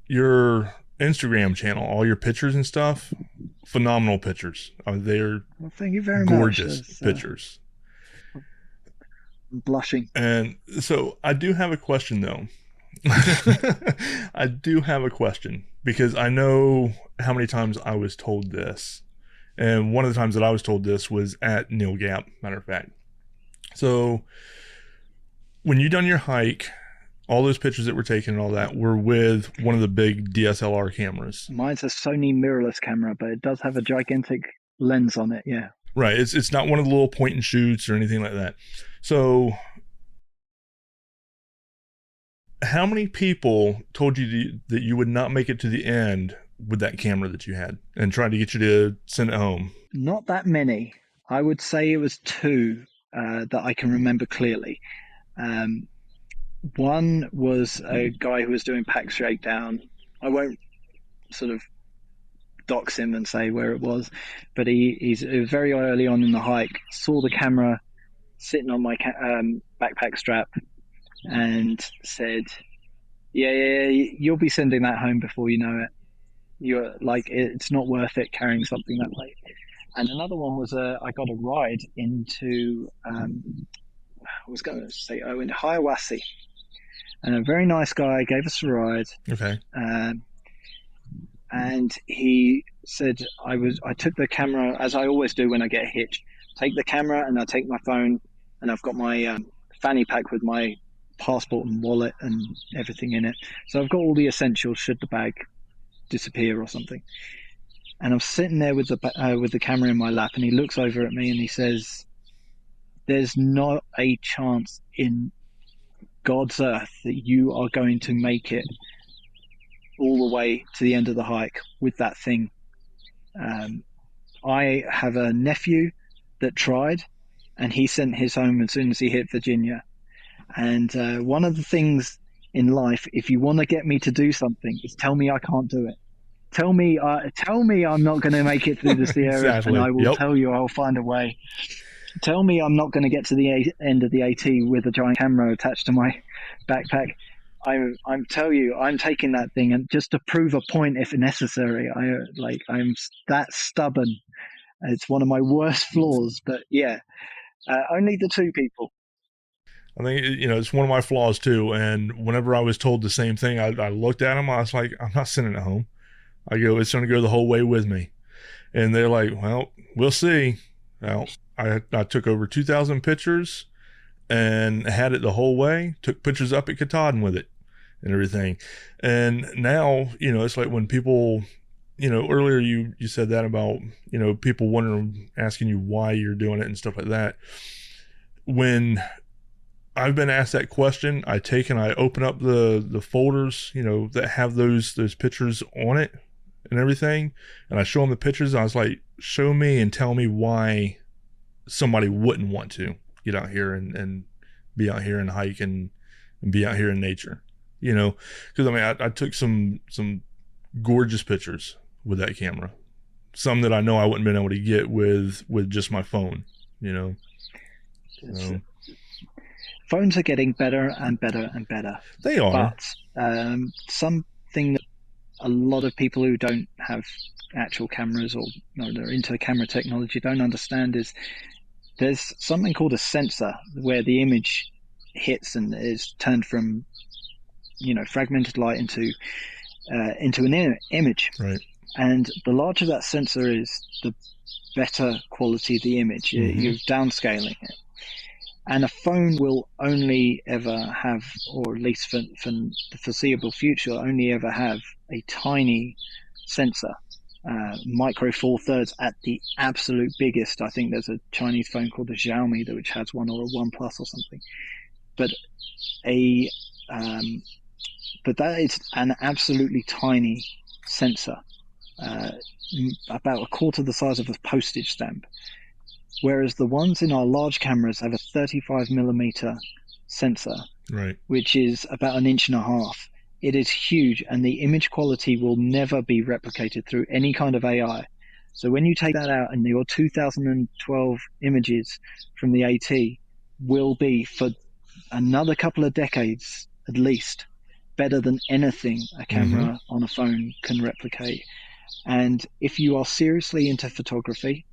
S2: Your Instagram channel, all your pictures and stuff, phenomenal pictures. They're
S4: thank you very
S2: gorgeous
S4: much.
S2: Pictures.
S4: I'm blushing.
S2: And so I do have a question, though. I do have a question, because I know how many times I was told this. And one of the times that I was told this was at Neil Gap, matter of fact. So when you done your hike, all those pictures that were taken and all that were with one of the big DSLR cameras.
S4: Mine's a Sony mirrorless camera, but it does have a gigantic lens on it, yeah.
S2: Right. It's not one of the little point and shoots or anything like that. So how many people told you that you would not make it to the end with that camera that you had and tried to get you to send it home?
S4: Not that many. I would say it was 2 that I can remember clearly. One was a guy who was doing pack shakedown. I won't sort of dox him and say where it was, but he's very early on in the hike, saw the camera sitting on my backpack strap and said, yeah, you'll be sending that home before you know it. You're like, it's not worth it carrying something that way. And another one was I got a ride into into Hiawassee, and a very nice guy gave us a ride.
S2: Okay.
S4: And he said, I took the camera, as I always do when I get a hitch, take the camera and I take my phone, and I've got my fanny pack with my passport and wallet and everything in it. So I've got all the essentials should the bag disappear or something. And I'm sitting there with the camera in my lap, and he looks over at me and he says, there's not a chance in God's earth that you are going to make it all the way to the end of the hike with that thing. I have a nephew that tried, and he sent his home as soon as he hit Virginia. And one of the things in life, if you want to get me to do something, is tell me I can't do it. Tell me I'm not going to make it through the Sierras,
S2: Exactly.
S4: and I will
S2: Yep.
S4: tell you I'll find a way. Tell me I'm not going to get to the end of the AT with a giant camera attached to my backpack. I'm tell you, I'm taking that thing, and just to prove a point if necessary. I'm that stubborn. It's one of my worst flaws, but yeah, only the two people.
S2: I think, it's one of my flaws too. And whenever I was told the same thing, I looked at them. I was like, I'm not sending it home. I go, it's going to go the whole way with me. And they're like, well, we'll see. Well, I took over 2,000 pictures and had it the whole way. Took pictures up at Katahdin with it and everything. And now, it's like when people, earlier you said that about, people wondering, asking you why you're doing it and stuff like that. When I've been asked that question, I open up the folders, that have those pictures on it and everything, and I show them the pictures. And I was like, show me and tell me why somebody wouldn't want to get out here and be out here and hike and be out here in nature, because I took some gorgeous pictures with that camera, some that I know I wouldn't been able to get with just my phone, So.
S4: Phones are getting better and better and better.
S2: They are.
S4: But something that a lot of people who don't have actual cameras or they're into camera technology don't understand is there's something called a sensor where the image hits and is turned from fragmented light into an image.
S2: Right.
S4: And the larger that sensor is, the better quality of the image.
S2: Mm-hmm.
S4: You're downscaling it. And a phone will only ever have, or at least for the foreseeable future, only ever have a tiny sensor, micro four thirds at the absolute biggest. I think there's a Chinese phone called the Xiaomi which has one, or a OnePlus or something. But but that is an absolutely tiny sensor, about a quarter the size of a postage stamp. Whereas the ones in our large cameras have a 35 millimeter sensor,
S2: right,
S4: which is about 1.5 inches. It is huge, and the image quality will never be replicated through any kind of AI. So when you take that out, and your 2012 images from the AT will be, for another couple of decades at least, better than anything a camera on a phone can replicate. And if you are seriously into photography,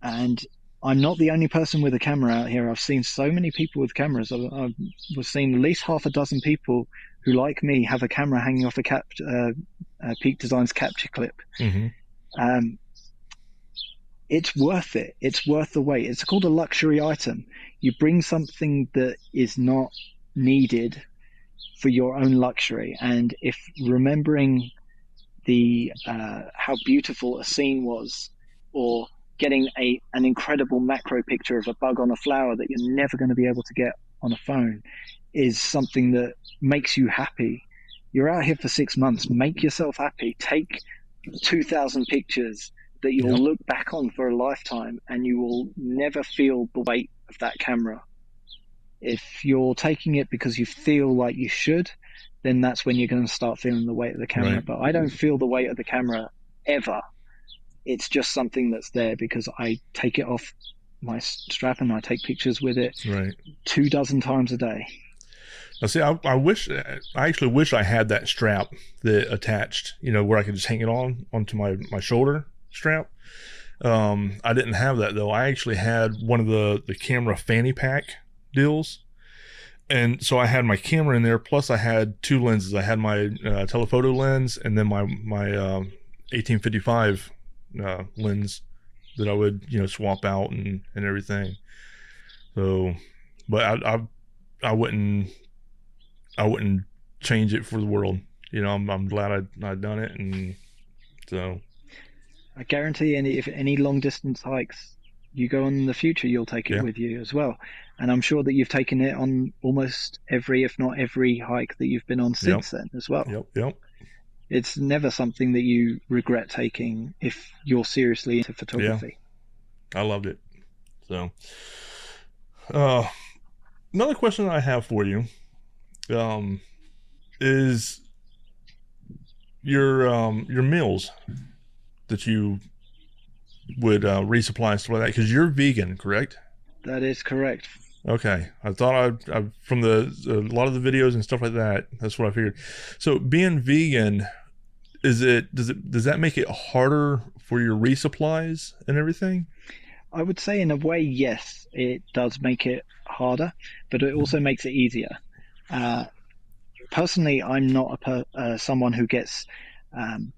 S4: and I'm not the only person with a camera out here. I've seen so many people with cameras. I've seen at least half a dozen people who, like me, have a camera hanging off a Peak Designs capture clip.
S2: Mm-hmm.
S4: It's worth it. It's worth the wait. It's called a luxury item. You bring something that is not needed for your own luxury. And if remembering the how beautiful a scene was, or getting an incredible macro picture of a bug on a flower that you're never going to be able to get on a phone is something that makes you happy. You're out here for 6 months. Make yourself happy. Take 2,000 pictures that you'll look back on for a lifetime, and you will never feel the weight of that camera. If you're taking it because you feel like you should, then that's when you're going to start feeling the weight of the camera.
S2: Right.
S4: But I don't feel the weight of the camera ever. It's just something that's there because I take it off my strap and I take pictures with it 24 times a day.
S2: Now, see, I actually wish I had that strap that attached, where I could just hang it onto my shoulder strap. I didn't have that though. I actually had one of the camera fanny pack deals. And so I had my camera in there, plus I had 2 lenses. I had my telephoto lens and then my 1855 lens that I would swap out and everything. So, but I wouldn't change it for the world. I'm glad I'd done it, and so
S4: I guarantee if any long distance hikes you go on in the future, you'll take it with you as well. And I'm sure that you've taken it on almost every, if not every, hike that you've been on since then as well.
S2: Yep.
S4: It's never something that you regret taking if you're seriously into photography.
S2: Yeah. I loved it. So, another question I have for you. is your meals that you would resupply and stuff like that, because you're vegan, correct?
S4: That is correct.
S2: Okay, I thought I from a lot of the videos and stuff like that. That's what I figured. So being vegan, does that make it harder for your resupplies and everything?
S4: I would say in a way, yes, it does make it harder, but it also makes it easier. Personally, I'm not someone who gets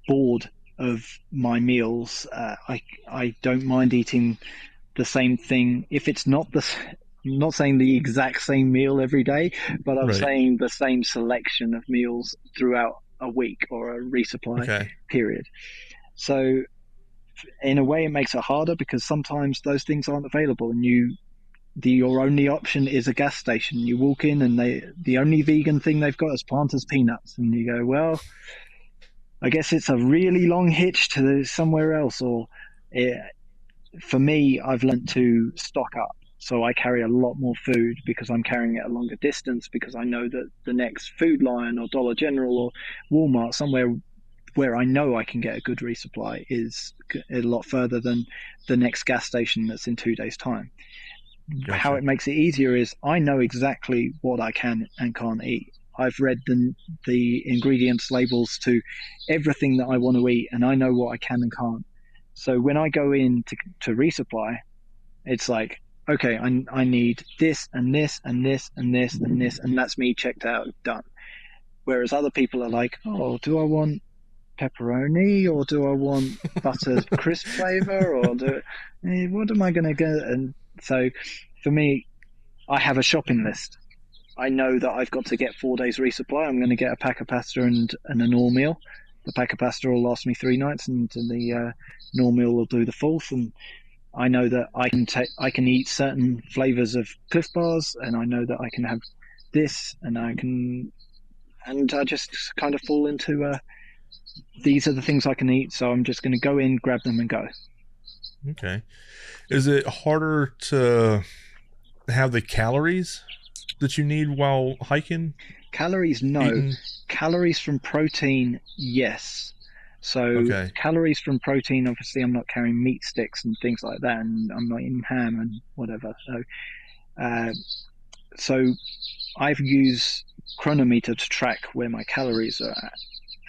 S4: bored of my meals. I don't mind eating the same thing if it's not I'm not saying the exact same meal every day, but I'm saying the same selection of meals throughout a week or a resupply period. So in a way, it makes it harder because sometimes those things aren't available, and your only option is a gas station. You walk in and the only vegan thing they've got is Planters peanuts, and you go, well, I guess it's a really long hitch to somewhere else. For me, I've learned to stock up. So I carry a lot more food because I'm carrying it a longer distance, because I know that the next Food Lion or Dollar General or Walmart, somewhere where I know I can get a good resupply, is a lot further than the next gas station that's in 2 days' time. Gotcha. How it makes it easier is I know exactly what I can and can't eat. I've read the ingredients labels to everything that I want to eat, and I know what I can and can't. So when I go in to resupply, it's like, okay, I need this and this and this and this and this, and that's me checked out, done. Whereas other people are like, oh, do I want pepperoni, or do I want butter crisp flavor, or what am I going to get? And so for me, I have a shopping list. I know that I've got to get 4 days resupply. I'm going to get a pack of pasta and an all meal. The pack of pasta will last me 3 nights, and the all meal will do the 4th. And I know that I can eat certain flavors of Cliff Bars, and I know that I can have this, and I just kind of fall into these are the things I can eat, so I'm just going to go in, grab them, and go.
S2: Okay. Is it harder to have the calories that you need while hiking?
S4: Calories, no. Eating? Calories from protein, yes. So calories from protein, obviously I'm not carrying meat sticks and things like that, and I'm not eating ham and whatever. So I've used Chronometer to track where my calories are at.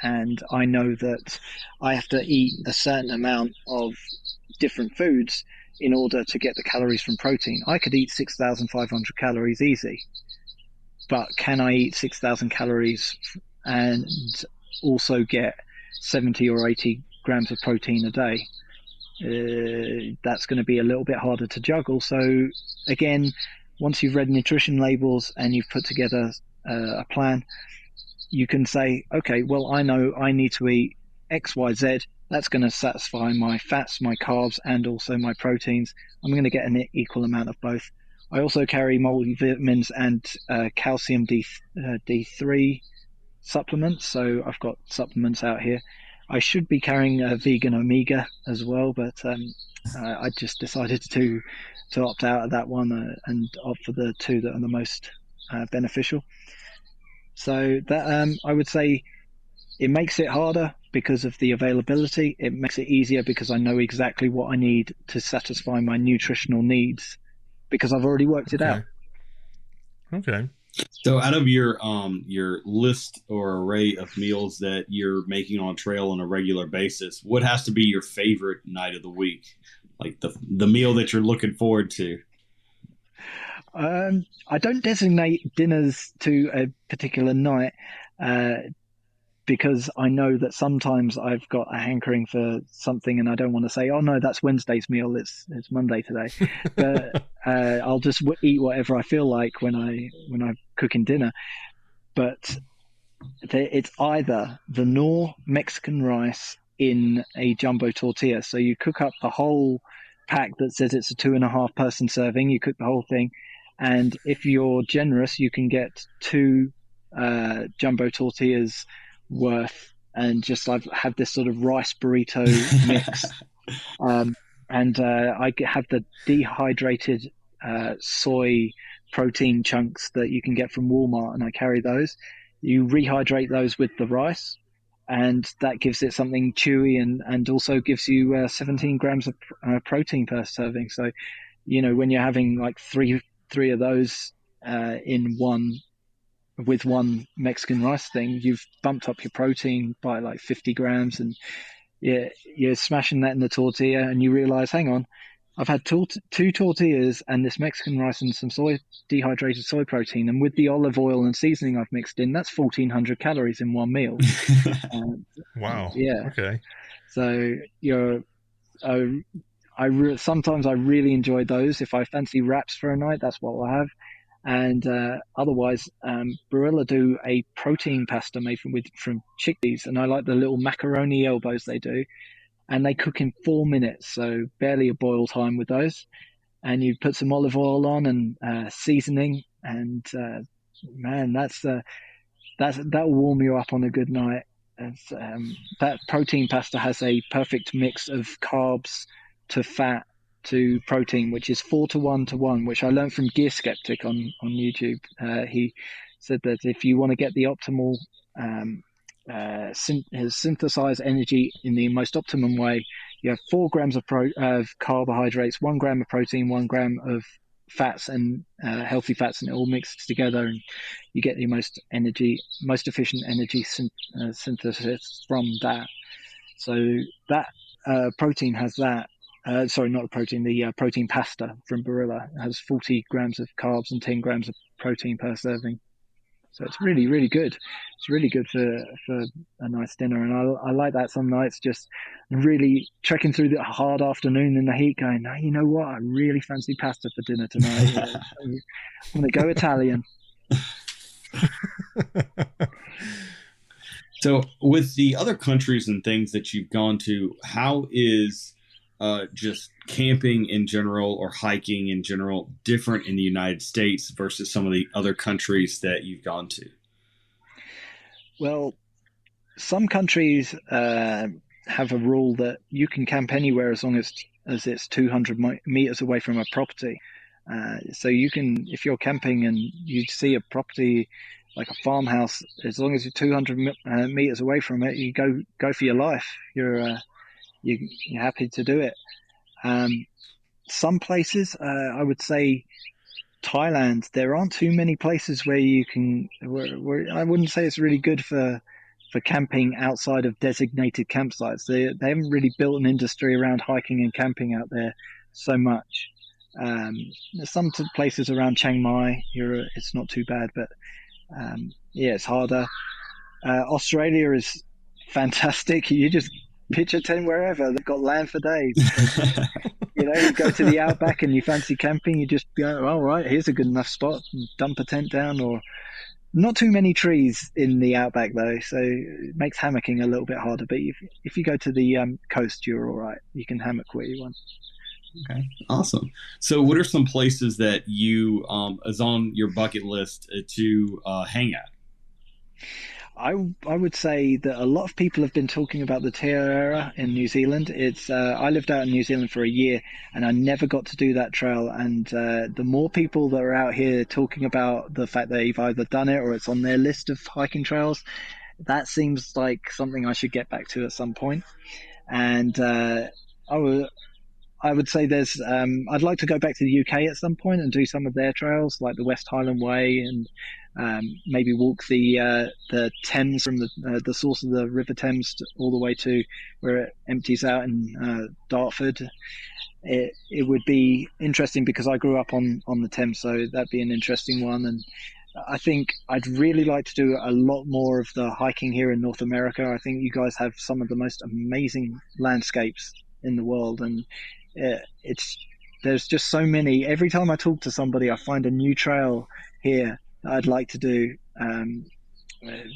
S4: And I know that I have to eat a certain amount of different foods in order to get the calories from protein. I could eat 6,500 calories easy, but can I eat 6,000 calories and also get 70 or 80 grams of protein a day? That's going to be a little bit harder to juggle. So again, once you've read nutrition labels and you've put together a plan, you can say, okay, well, I know I need to eat X, Y, Z. That's going to satisfy my fats, my carbs, and also my proteins. I'm going to get an equal amount of both. I also carry multivitamins and calcium D3 supplements. So I've got supplements out here. I should be carrying a vegan omega as well, but I just decided to opt out of that one and opt for the 2 that are the most beneficial. So that I would say it makes it harder because of the availability. It makes it easier because I know exactly what I need to satisfy my nutritional needs because I've already worked it out.
S2: Okay.
S3: So out of your list or array of meals that you're making on trail on a regular basis, what has to be your favorite night of the week? Like the meal that you're looking forward to?
S4: I don't designate dinners to a particular night because I know that sometimes I've got a hankering for something and I don't want to say, oh no, that's Wednesday's meal, it's Monday today. But I'll just eat whatever I feel like when I'm cooking dinner. But it's either the Knorr Mexican rice in a jumbo tortilla. So you cook up the whole pack that says it's a 2.5 person serving. You cook the whole thing. And if you're generous, you can get 2 jumbo tortillas worth and just have this sort of rice burrito mix. And I have the dehydrated soy protein chunks that you can get from Walmart, and I carry those. You rehydrate those with the rice, and that gives it something chewy and also gives you 17 grams of protein per serving. So, when you're having like three of those in one with one Mexican rice thing, you've bumped up your protein by like 50 grams, and you're smashing that in the tortilla, and you realize, hang on, I've had two tortillas and this Mexican rice and some dehydrated soy protein, and with the olive oil and seasoning I've mixed in, that's 1,400 calories in one meal.
S2: Wow.
S4: Yeah.
S2: Okay.
S4: So sometimes I really enjoy those. If I fancy wraps for a night, that's what I'll have. And otherwise, Barilla do a protein pasta made from chickpeas, and I like the little macaroni elbows they do, and they cook in 4 minutes, so barely a boil time with those. And you put some olive oil on and seasoning, and man, that will warm you up on a good night. That protein pasta has a perfect mix of carbs to fat to protein, which is 4 to 1 to 1, which I learned from Gear Skeptic on YouTube. He said that if you want to get the optimal synthesize energy in the most optimum way, you have 4 grams of carbohydrates, 1 gram of protein, 1 gram of fats and healthy fats, and it all mixes together, and you get the most efficient energy synthesis from that. So that protein has that. Sorry, not the protein. The protein pasta from Barilla has 40 grams of carbs and 10 grams of protein per serving. So it's really, really good. It's really good for a nice dinner. And I like that some nights, just really trekking through the hard afternoon in the heat going, no, you know what? I really fancy pasta for dinner tonight. I'm going to go Italian.
S3: So with the other countries and things that you've gone to, how is just camping in general or hiking in general different in the United States versus some of the other countries that you've gone to?
S4: Well, some countries have a rule that you can camp anywhere as long as it's 200 meters away from a property. So you can, if you're camping and you see a property like a farmhouse, as long as you're 200 meters away from it, you go for your life. You're happy to do it. Some places, I would say Thailand, there aren't too many places where you can, where I wouldn't say it's really good for camping outside of designated campsites. They haven't really built an industry around hiking and camping out there so much. There's some places around Chiang Mai, it's not too bad, but it's harder. Australia is fantastic. You just pitch a tent wherever. They've got land for days. You go to the outback and you fancy camping, you just go, all right, here's a good enough spot, dump a tent down. Or not too many trees in the outback though, so it makes hammocking a little bit harder. But if you go to the coast, you're all right. You can hammock where you want.
S3: Okay, awesome. So what are some places that you is on your bucket list to hang at?
S4: I would say that a lot of people have been talking about the Te Araira in New Zealand. It's I lived out in New Zealand for a year and I never got to do that trail. And the more people that are out here talking about the fact that they've either done it or it's on their list of hiking trails, that seems like something I should get back to at some point. And I would say there's I'd like to go back to the UK at some point and do some of their trails like the West Highland Way, and maybe walk the Thames from the source of the River Thames all the way to where it empties out in Dartford. It would be interesting because I grew up on the Thames, so that'd be an interesting one. And I think I'd really like to do a lot more of the hiking here in North America. I think you guys have some of the most amazing landscapes in the world, and there's just so many. Every time I talk to somebody, I find a new trail here that I'd like to do,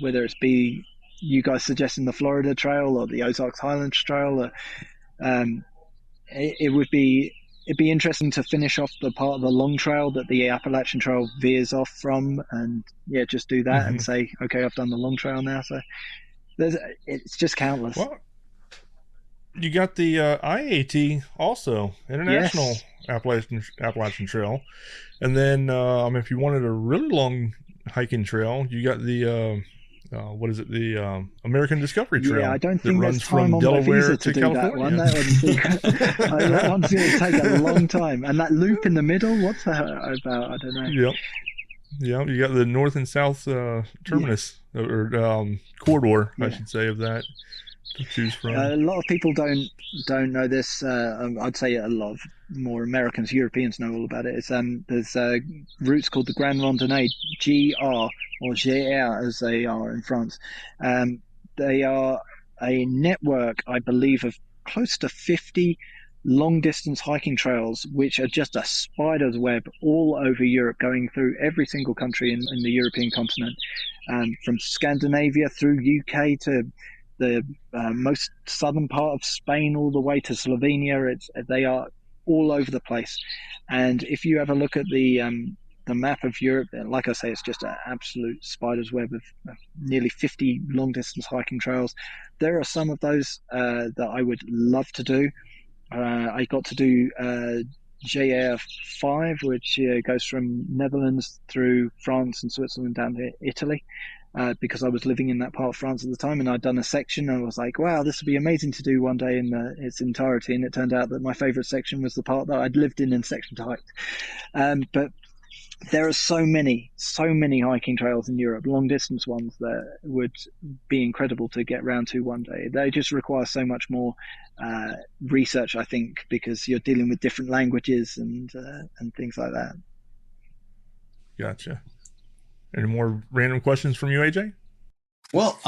S4: whether it's be you guys suggesting the Florida Trail or the Ozarks Highlands Trail. It'd be interesting to finish off the part of the long trail that the Appalachian Trail veers off from, and just do that and say, okay, I've done the long trail now. So it's just countless.
S2: Well, you got the IAT also, International Appalachian Trail. And then if you wanted a really long hiking trail. You got the what is it? The American Discovery Trail.
S4: Yeah, I don't
S2: that
S4: think
S2: runs
S4: there's time
S2: from
S4: on
S2: Delaware
S4: my visa to do
S2: California.
S4: that one. That would be, that one's going to take a long time. And that loop in the middle, what's that about? I don't know.
S2: Yep. Yeah, you got the north and south terminus or corridor, I should say, of that to choose from.
S4: A lot of people don't know this. I'd say a lot of more Americans, Europeans know all about it. It's there's routes called the Grand Randonnée, GR or GR as they are in France. They are a network, I believe, of close to 50 long distance hiking trails, which are just a spider's web all over Europe, going through every single country in the European continent, from Scandinavia through UK to the most southern part of Spain all the way to Slovenia. They are all over the place. And if you have a look at the map of Europe, like I say, it's just an absolute spider's web of nearly 50 long distance hiking trails. There are some of those that I would love to do. I got to do JR5, which goes from Netherlands through France and Switzerland down to Italy, because I was living in that part of France at the time, and I'd done a section, and I was like, wow, this would be amazing to do one day in its entirety. And it turned out that my favorite section was the part that I'd lived in and section hiked. But there are so many hiking trails in Europe, long distance ones, that would be incredible to get round to one day. They just require so much more research, I think, because you're dealing with different languages and things like that.
S2: Gotcha. Any more random questions from you, AJ?
S3: Well,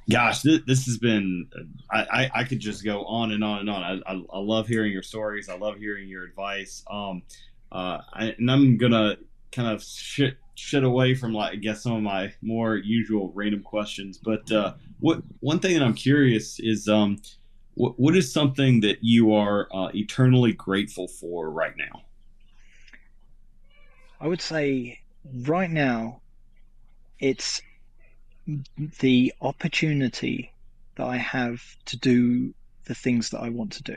S3: gosh, this has been. I could just go on and on and on. I love hearing your stories. I love hearing your advice. And I'm gonna kind of shit away from, like, I guess, some of my more usual random questions. But one thing that I'm curious is, what is something that you are eternally grateful for right now?
S4: I would say right now, it's the opportunity that I have to do the things that I want to do.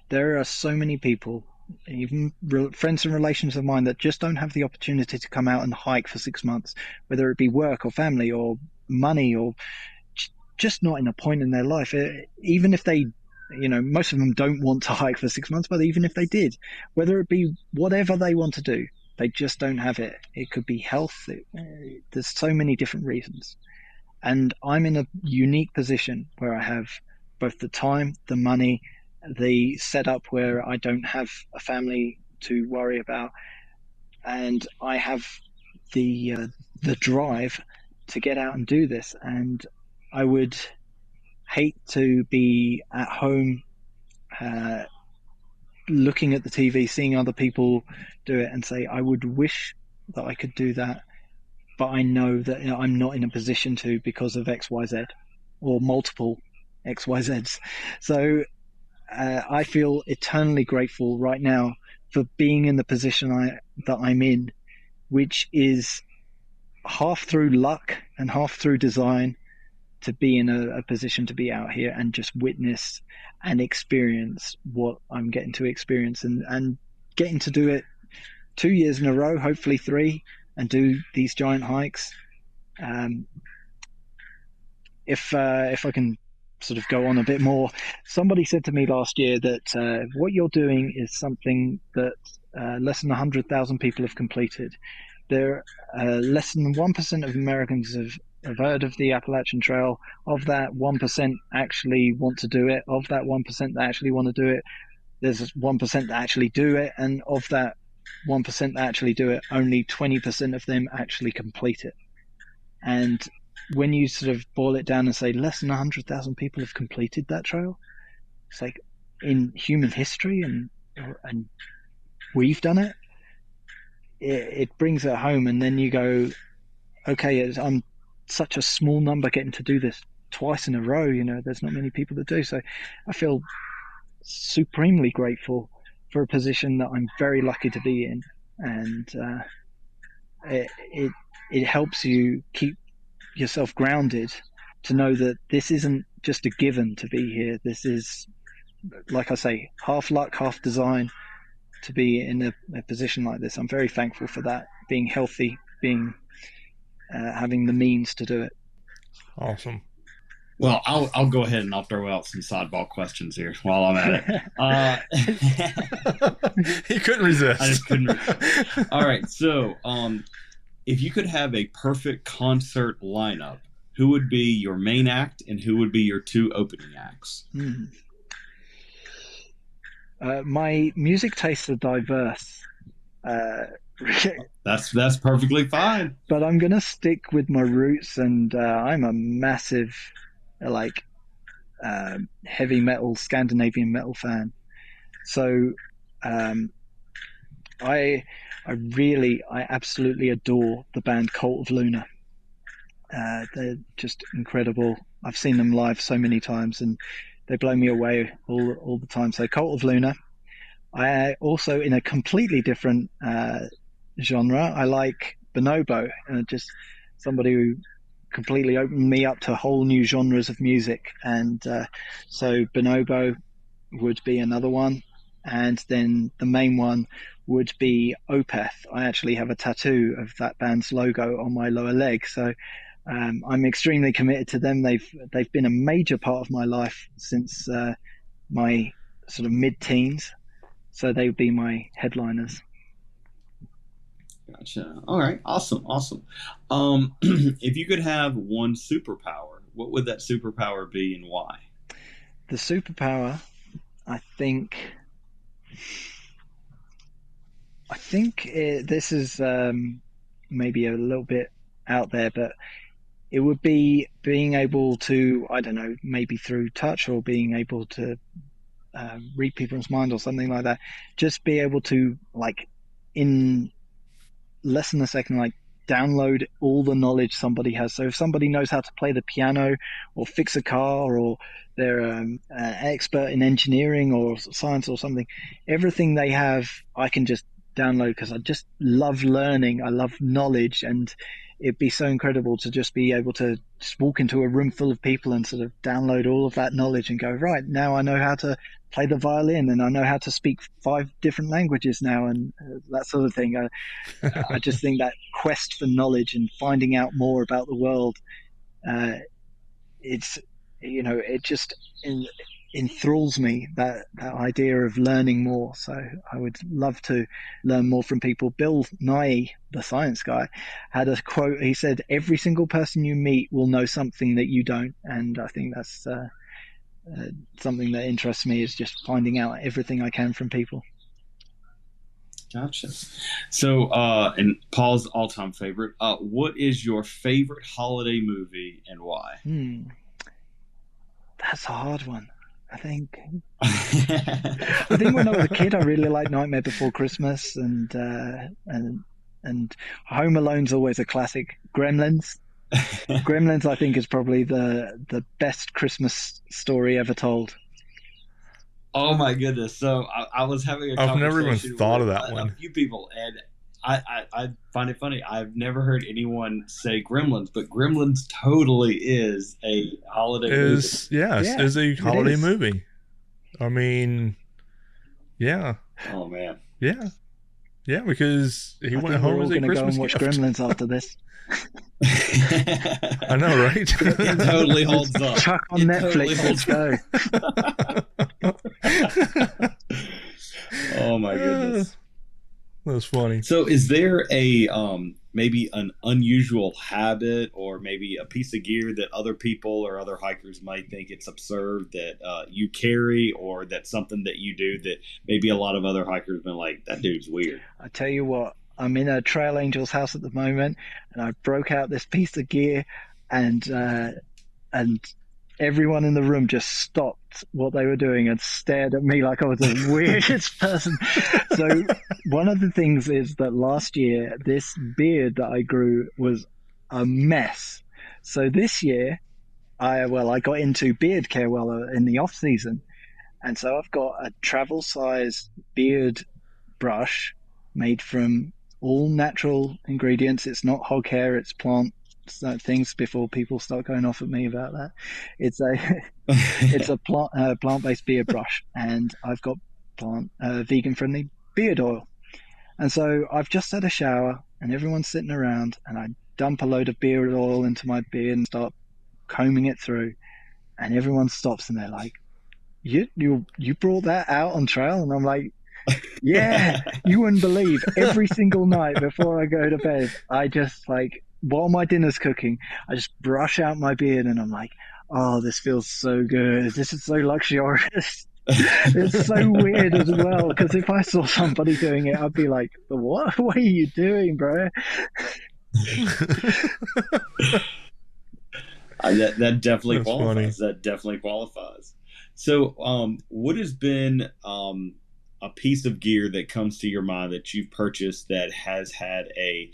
S4: There are so many people, even friends and relations of mine, that just don't have the opportunity to come out and hike for 6 months, whether it be work or family or money, or just not in a point in their life. Even if they, most of them don't want to hike for 6 months, but even if they did, whether it be whatever they want to do, they just don't have it. It could be health. There's so many different reasons. And I'm in a unique position where I have both the time, the money, the setup where I don't have a family to worry about, and I have the drive to get out and do this. And I would hate to be at home looking at the TV, seeing other people do it, and say, I would wish that I could do that, but I know that I'm not in a position to, because of XYZ, or multiple XYZs. So I feel eternally grateful right now for being in the position that I'm in, which is half through luck and half through design, to be in a position to be out here and just witness and experience what I'm getting to experience, and getting to do it 2 years in a row, hopefully 3, and do these giant hikes. If I can sort of go on a bit more, somebody said to me last year that what you're doing is something that less than 100,000 people have completed. There less than 1% of Americans have heard of the Appalachian Trail. Of that 1% actually want to do it. Of that 1% that actually want to do it, there's 1% that actually do it. And of that 1% that actually do it, only 20% of them actually complete it. And when you sort of boil it down and say less than 100,000 people have completed that trail, it's like, in human history, and we've done it. It brings it home. And then you go, okay, I'm such a small number getting to do this twice in a row. There's not many people that do. So I feel supremely grateful for a position that I'm very lucky to be in. And it helps you keep yourself grounded, to know that this isn't just a given to be here. This is, like I say, half luck, half design, to be in a position like this. I'm very thankful for that, being healthy, being having the means to do it.
S2: Awesome.
S3: Well, I'll go ahead and I'll throw out some sideball questions here while I'm at it.
S2: He couldn't resist.
S3: I just couldn't resist. All right. So, if you could have a perfect concert lineup, who would be your main act and who would be your 2 opening acts?
S4: My music tastes are diverse.
S3: That's perfectly fine.
S4: But I'm gonna stick with my roots, and I'm a massive heavy metal, Scandinavian metal fan. So I absolutely adore the band Cult of Luna. They're just incredible. I've seen them live so many times, and they blow me away all the time. So Cult of Luna. I also, in a completely different genre, I like Bonobo, and just somebody who completely opened me up to whole new genres of music. And so Bonobo would be another one. And then the main one would be Opeth. I actually have a tattoo of that band's logo on my lower leg. So I'm extremely committed to them. They've been a major part of my life since my sort of mid-teens. So they would be my headliners.
S3: Gotcha. All right. Awesome. If you could have one superpower, what would that superpower be and why?
S4: The superpower, I think this is maybe a little bit out there, but it would be being able to, I don't know, maybe through touch or being able to read people's mind or something like that, just be able to, like, in less than a second, like, download all the knowledge somebody has. So if somebody knows how to play the piano or fix a car, or they're an expert in engineering or science or something, everything they have I can just download, because I just love learning. I love knowledge, and it'd be so incredible to just be able to just walk into a room full of people and sort of download all of that knowledge and go, right, now I know how to play the violin, and I know how to speak 5 different languages now, and that sort of thing. I just think that quest for knowledge and finding out more about the world, it just enthralls me, that idea of learning more. So I would love to learn more from people. Bill Nye, the science guy, had a quote. He said, every single person you meet will know something that you don't. And I think that's something that interests me, is just finding out everything I can from people.
S3: Gotcha. So, and Paul's all-time favorite, what is your favorite holiday movie and why?
S4: That's a hard one. I think when I was a kid, I really liked Nightmare Before Christmas, and Home Alone's always a classic. Gremlins, I think, is probably the best Christmas story ever told.
S3: Oh my goodness! So I was having a conversation.
S2: I've never even thought of that one.
S3: A few people, and I find it funny. I've never heard anyone say Gremlins, but Gremlins totally is a holiday movie.
S2: Yes, is a holiday movie. I mean, yeah.
S3: Oh man.
S2: Yeah, because he went home as a Christmas
S4: go and watch
S2: gift.
S4: Gremlins after this.
S2: I know, right?
S3: It totally holds up.
S4: Chuck on Netflix.
S3: Let's go. Oh my goodness.
S2: That was funny.
S3: So is there a maybe an unusual habit or maybe a piece of gear that other people or other hikers might think it's absurd that you carry, or that's something that you do that maybe a lot of other hikers have been like, that dude's weird?
S4: I tell you what, I'm in a Trail Angel's house at the moment, and I broke out this piece of gear, and everyone in the room just stopped what they were doing and stared at me like I was the weirdest person. So one of the things is that last year, this beard that I grew was a mess. So this year, I got into beard care in the off season. And so I've got a travel size beard brush made from all natural ingredients. It's not hog hair, it's plant things, before people start going off at me about that. It's a plant-based beard brush, and I've got vegan-friendly beard oil. And so I've just had a shower, and everyone's sitting around, and I dump a load of beard oil into my beard and start combing it through, and everyone stops and they're like, you brought that out on trail? And I'm like, yeah, you wouldn't believe, every single night before I go to bed, I just like, while my dinner's cooking, I just brush out my beard and I'm like, oh, this feels so good. This is so luxurious. It's so weird as well, because if I saw somebody doing it, I'd be like, what are you doing, bro?
S3: That definitely
S2: That's
S3: qualifies.
S2: funny.
S3: That definitely qualifies. So, what has been a piece of gear that comes to your mind that you've purchased that has had a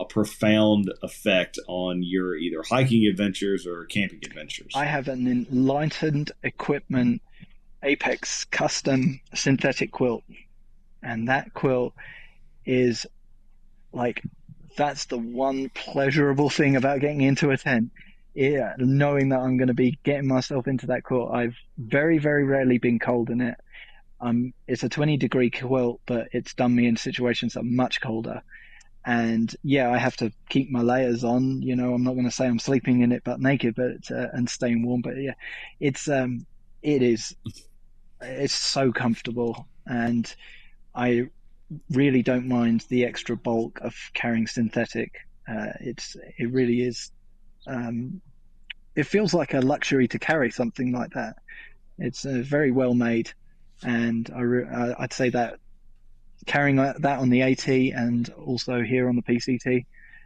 S3: profound effect on your either hiking adventures or camping adventures?
S4: I have an Enlightened Equipment Apex custom synthetic quilt, and that quilt is like, that's the one pleasurable thing about getting into a tent. Yeah, knowing that I'm going to be getting myself into that quilt. I've very, very rarely been cold in it. It's a 20-degree quilt, but it's done me in situations that are much colder. And yeah, I have to keep my layers on. You know, I'm not going to say I'm sleeping in it but naked, but and staying warm. But yeah, it's so comfortable, and I really don't mind the extra bulk of carrying synthetic. It really is. It feels like a luxury to carry something like that. It's very well made, and I'd say that carrying that on the AT and also here on the PCT,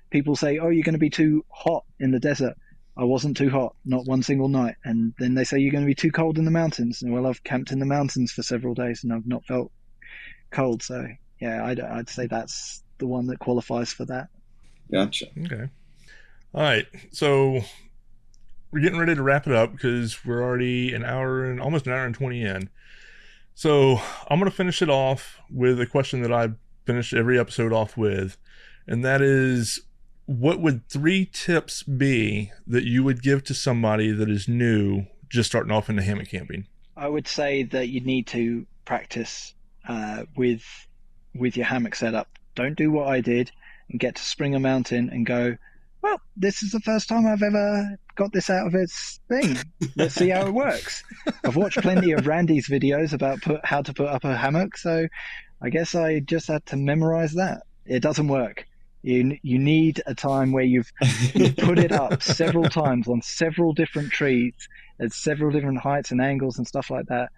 S4: people say, "Oh, you're going to be too hot in the desert." I wasn't too hot, not one single night. And then they say you're going to be too cold in the mountains. And well, I've camped in the mountains for several days and I've not felt cold. So yeah, I'd say that's the one that qualifies for that.
S3: Gotcha.
S2: Okay. All right. So we're getting ready to wrap it up because we're already almost an hour and 20 in. So I'm going to finish it off with a question that I finish every episode off with, and that is, what would 3 tips be that you would give to somebody that is new, just starting off into hammock camping?
S4: I would say that you need to practice with your hammock setup. Don't do what I did and get to Springer Mountain and go, well, this is the first time I've ever got this out of its thing. Let's see how it works. I've watched plenty of Randy's videos about how to put up a hammock, so I guess I just had to memorize that. It doesn't work. You need a time where you've put it up several times on several different trees at several different heights and angles and stuff like that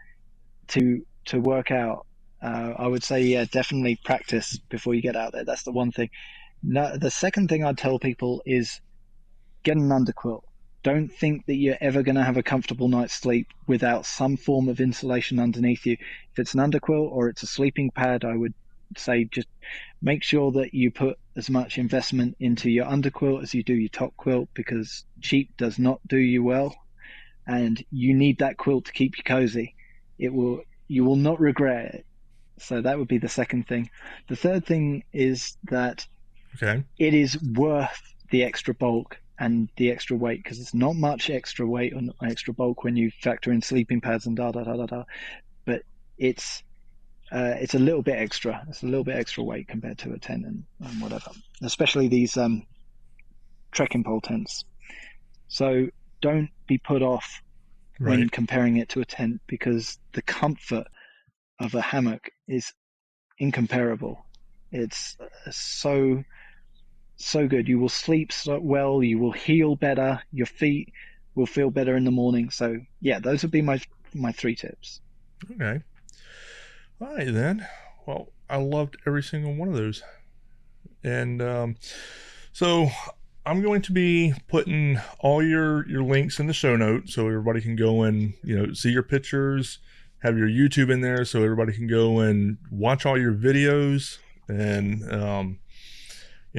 S4: to work out. I would say, yeah, definitely practice before you get out there. That's the one thing. No, the second thing I'd tell people is get an underquilt. Don't think that you're ever going to have a comfortable night's sleep without some form of insulation underneath you. If it's an underquilt or it's a sleeping pad, I would say just make sure that you put as much investment into your underquilt as you do your top quilt, because cheap does not do you well, and you need that quilt to keep you cozy. You will not regret it. So that would be the second thing. The third thing is that it is worth the extra bulk and the extra weight, because it's not much extra weight or extra bulk when you factor in sleeping pads and but it's a little bit extra. It's a little bit extra weight compared to a tent and whatever, especially these trekking pole tents. So don't be put off when comparing it to a tent, because the comfort of a hammock is incomparable. It's so good. You will sleep so well, you will heal better, your feet will feel better in the morning. So yeah, those would be my 3 tips.
S2: Okay. All right then. Well, I loved every single one of those. And so I'm going to be putting all your links in the show notes so everybody can go and, see your pictures, have your YouTube in there so everybody can go and watch all your videos. And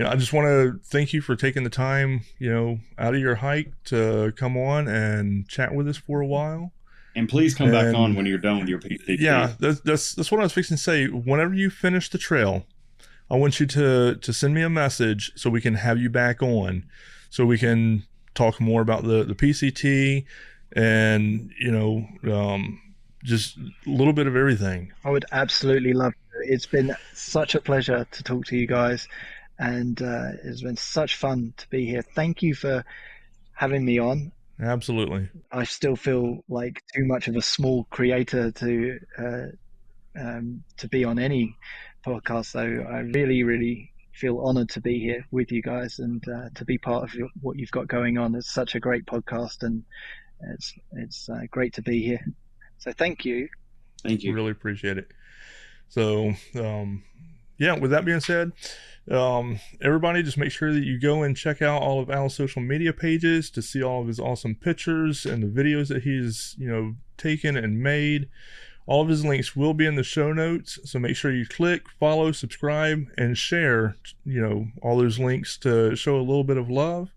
S2: I just want to thank you for taking the time, out of your hike to come on and chat with us for a while.
S3: And please come back on when you're done with your PCT.
S2: Yeah, that's what I was fixing to say. Whenever you finish the trail, I want you to send me a message so we can have you back on, so we can talk more about the PCT and, just a little bit of everything.
S4: I would absolutely love to. It's been such a pleasure to talk to you guys. and it's been such fun to be here. Thank you for having me on.
S2: Absolutely.
S4: I still feel like too much of a small creator to be on any podcast, so I really feel honored to be here with you guys and to be part of what you've got going on. It's such a great podcast, and it's great to be here. So thank you.
S3: Thank you.
S2: Really appreciate it. So, yeah, with that being said, everybody just make sure that you go and check out all of Al's social media pages to see all of his awesome pictures and the videos that he's, taken and made. All of his links will be in the show notes, so make sure you click, follow, subscribe, and share, all those links to show a little bit of love.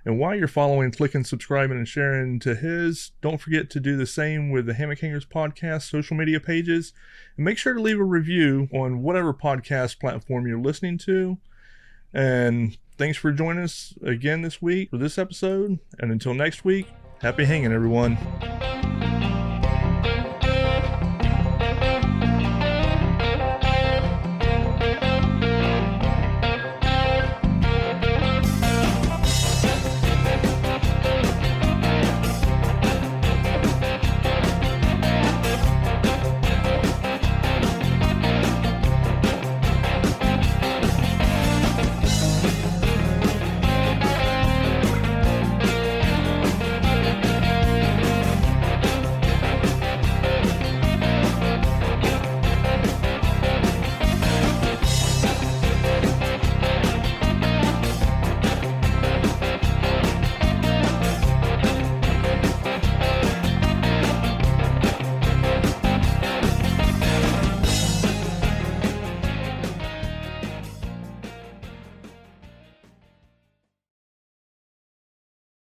S2: And while you're following, clicking, subscribing, and sharing to his, don't forget to do the same with the Hammock Hangers podcast social media pages. And make sure to leave a review on whatever podcast platform you're listening to. And thanks for joining us again this week for this episode. And until next week, happy hanging, everyone.